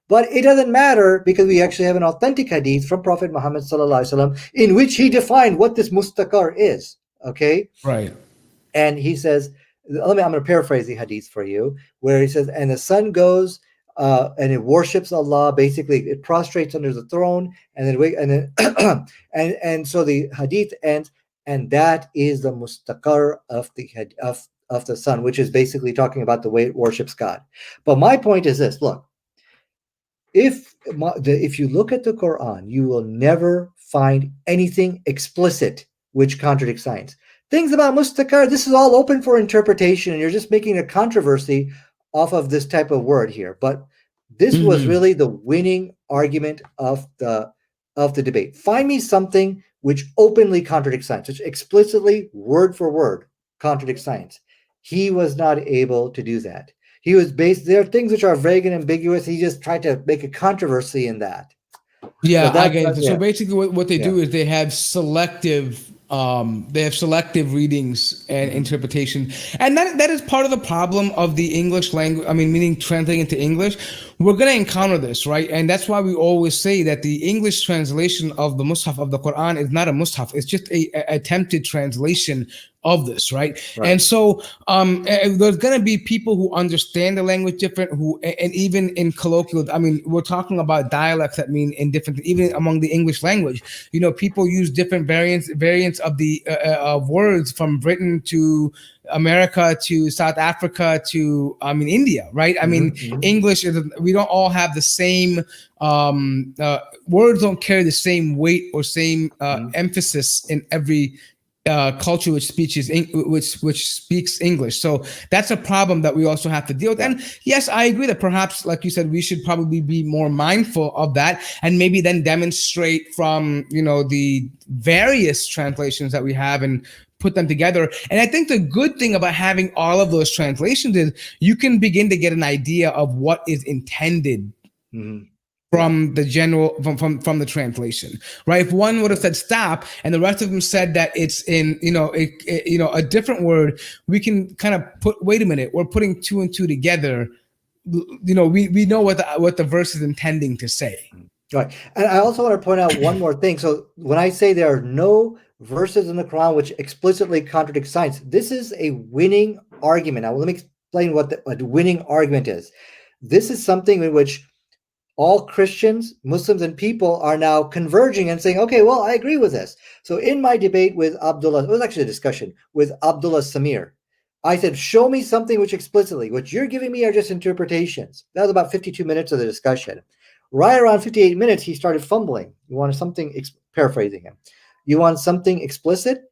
But it doesn't matter because we actually have an authentic hadith from Prophet Muhammad sallallahu alaihi wasallam in which he defined what this mustaqar is. Okay. Right. And he says, I'm going to paraphrase the hadith for you, where he says, and the sun goes and it worships Allah. Basically, it prostrates under the throne, and then and so the hadith ends, and that is the mustaqar of the sun, which is basically talking about the way it worships God. But my point is this: look, if you look at the Quran, you will never find anything explicit which contradicts science. Things about mustaqar, this is all open for interpretation, and you're just making a controversy off of this type of word here. But this was really the winning argument of the debate. Find me something which openly contradicts science, which explicitly, word for word, contradicts science. He was not able to do that. He was there are things which are vague and ambiguous. He just tried to make a controversy in that. Yeah, so I get it. So basically what they do is they have selective readings and interpretation. And that is part of the problem of the English language. I mean, meaning translating into English. We're going to encounter this, right? And that's why we always say that the English translation of the Mus'haf of the Quran is not a Mus'haf. It's just a attempted translation of this, right? And so there's going to be people who understand the language different, and even in colloquial, I mean, we're talking about dialects that mean in different, even among the English language, you know, people use different variants of the of words from Britain to America to South Africa to India, right? I mean, English is, we don't all have the same words, don't carry the same weight or same emphasis in every culture which speaks English. So that's a problem that we also have to deal with. And yes, I agree that perhaps, like you said, we should probably be more mindful of that, and maybe then demonstrate from, you know, the various translations that we have and put them together. And I think the good thing about having all of those translations is you can begin to get an idea of what is intended from the general, from the translation, right? If one would have said stop and the rest of them said that it's in, a different word, we can kind of wait a minute, we're putting 2 and 2 together. You know, we know what the verse is intending to say. Right. And I also want to point out one more thing. So when I say there are no verses in the Quran which explicitly contradict science, this is a winning argument. Now, let me explain what the winning argument is. This is something in which all Christians, Muslims, and people are now converging and saying, okay, well, I agree with this. So in my debate with Abdullah, it was actually a discussion with Abdullah Samir, I said, show me something which explicitly, what you're giving me are just interpretations. That was about 52 minutes of the discussion. Right around 58 minutes, he started fumbling. You want something, paraphrasing him. You want something explicit?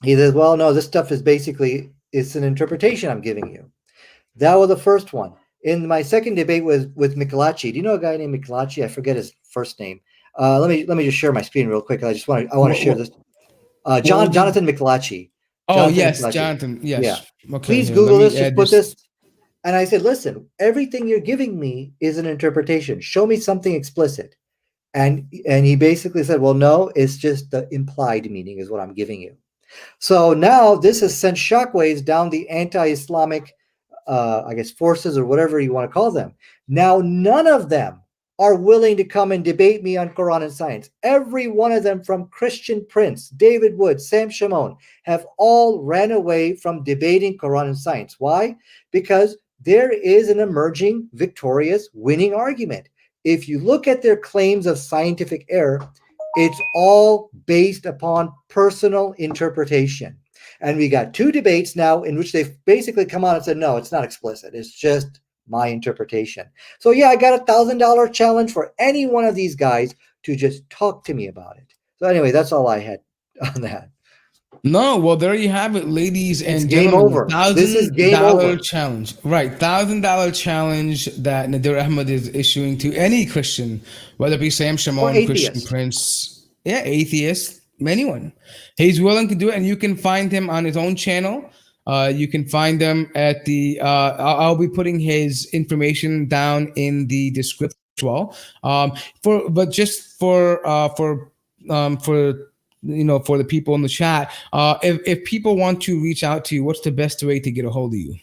He says, well, no, this stuff is basically, it's an interpretation I'm giving you. That was the first one. In my second debate with Michelacci, do you know a guy named Michelacci? I forget his first name. Let me just share my screen real quick. I want to share this. Jonathan Michelacci. Oh, yes, Jonathan. Yes. Yeah. Okay, please Google this. Just put this. And I said, listen, everything you're giving me is an interpretation. Show me something explicit. And he basically said, well, no, it's just the implied meaning is what I'm giving you. So now this has sent shockwaves down the anti-Islamic forces or whatever you want to call them. Now, none of them are willing to come and debate me on Quran and science. Every one of them, from Christian Prince, David Wood, Sam Shamoun, have all ran away from debating Quran and science. Why? Because there is an emerging, victorious, winning argument. If you look at their claims of scientific error, it's all based upon personal interpretation. And we got 2 debates now in which they've basically come out and said, no, it's not explicit. It's just my interpretation. So yeah, I got a $1,000 challenge for any one of these guys to just talk to me about it. So anyway, that's all I had on that. No, well, there you have it, ladies and game gentlemen. over. This is game over. Challenge, right? $1,000 challenge that Nadir Ahmed is issuing to any Christian, whether it be Sam Shamoun, Christian Prince, atheist, anyone. He's willing to do it, and you can find him on his own channel. You can find them at the. I'll be putting his information down in the description as well. For the people in the chat, if people want to reach out to you, what's the best way to get a hold of you?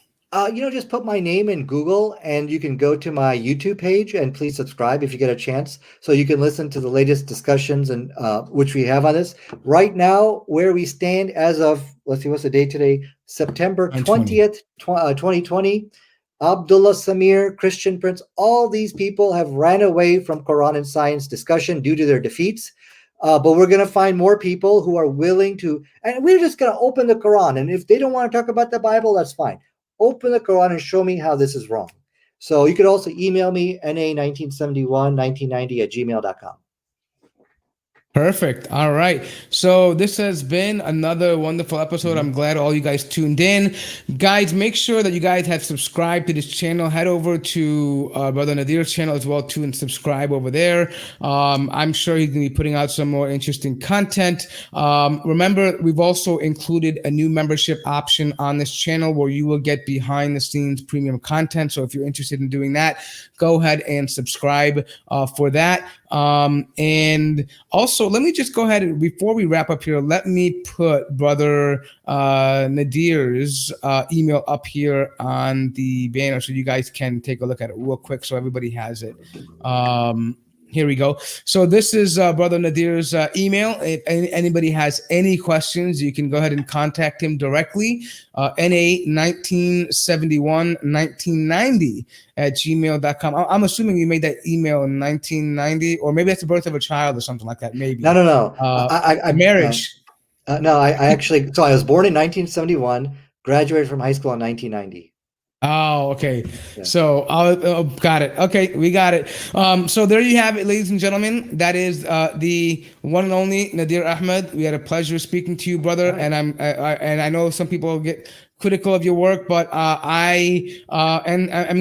Just put my name in Google and you can go to my YouTube page, and please subscribe if you get a chance so you can listen to the latest discussions and which we have on this. Right now, where we stand as of, let's see, what's the date today? September 20th, 2020. Abdullah Samir, Christian Prince, all these people have ran away from Quran and science discussion due to their defeats. But we're going to find more people who are willing to, and we're just going to open the Quran. And if they don't want to talk about the Bible, that's fine. Open the Quran and show me how this is wrong. So you could also email me, na19711990@gmail.com. Perfect. All right. So this has been another wonderful episode. I'm glad all you guys tuned in. Guys, make sure that you guys have subscribed to this channel. Head over to Brother Nadir's channel as well too and subscribe over there. I'm sure he's going to be putting out some more interesting content. Remember, we've also included a new membership option on this channel where you will get behind the scenes premium content. So if you're interested in doing that, go ahead and subscribe for that. And also, let me just go ahead and before we wrap up here, let me put Brother Nadir's email up here on the banner so you guys can take a look at it real quick so everybody has it. Here we go. So this is Brother Nadir's email. If anybody has any questions, you can go ahead and contact him directly. na19711990@gmail.com. I'm assuming you made that email in 1990, or maybe that's the birth of a child or something like that. Maybe. No. Marriage. No, I actually, so I was born in 1971, graduated from high school in 1990. Oh, okay. Yeah. So, got it. Okay, we got it. So there you have it, ladies and gentlemen. That is the one and only Nadir Ahmed. We had a pleasure speaking to you, brother. Right. And I know some people get critical of your work, but I'm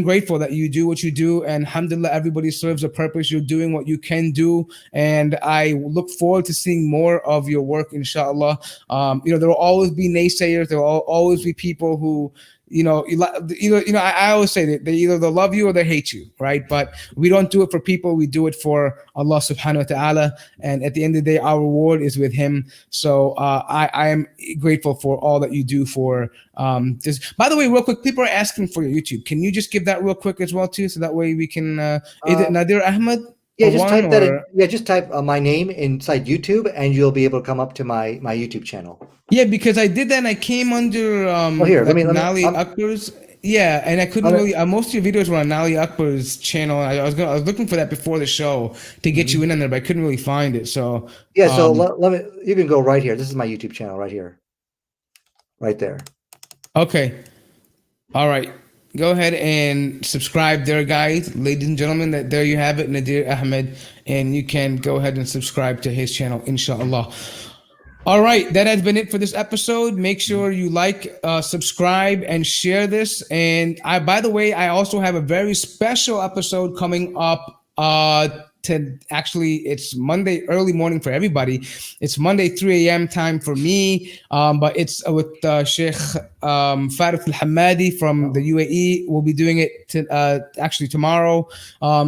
grateful that you do what you do, and alhamdulillah, everybody serves a purpose. You're doing what you can do, and I look forward to seeing more of your work, inshallah. There will always be naysayers. There will always be people who, I always say that they either love you or they hate you, right? But we don't do it for people. We do it for Allah subhanahu wa ta'ala. And at the end of the day, our reward is with him. So I am grateful for all that you do for this. By the way, real quick, people are asking for your YouTube. Can you just give that real quick as well too? So that way we can, is it Nadir Ahmed? Yeah, just type that in. Yeah, just type my name inside YouTube and you'll be able to come up to my YouTube channel. Yeah, because I did that and I came under Nali Akbar's. Yeah, and I couldn't really. Most of your videos were on Nali Akbar's channel. I was looking for that before the show to get you in on there, but I couldn't really find it. So yeah, so let me. You can go right here. This is my YouTube channel right here, right there. Okay, all right. Go ahead and subscribe there, guys, ladies and gentlemen. There you have it, Nadir Ahmed, and you can go ahead and subscribe to his channel, inshallah. All right, that has been it for this episode. Make sure you like, subscribe, and share this. And by the way, I also have a very special episode coming up. It's Monday early morning for everybody. It's Monday 3 a.m. time for me, but it's with Sheikh Farid Al-Hamadi from the UAE. We'll be doing it tomorrow.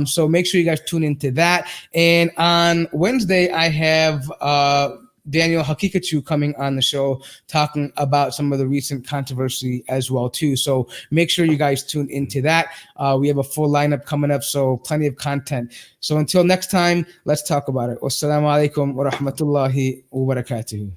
So make sure you guys tune into that. And on Wednesday, I have Daniel Hakikatu coming on the show talking about some of the recent controversy as well too. So make sure you guys tune into that. We have a full lineup coming up, so plenty of content. So until next time, let's talk about it. Wassalamu alaikum wa rahmatullahi wa barakatuhu.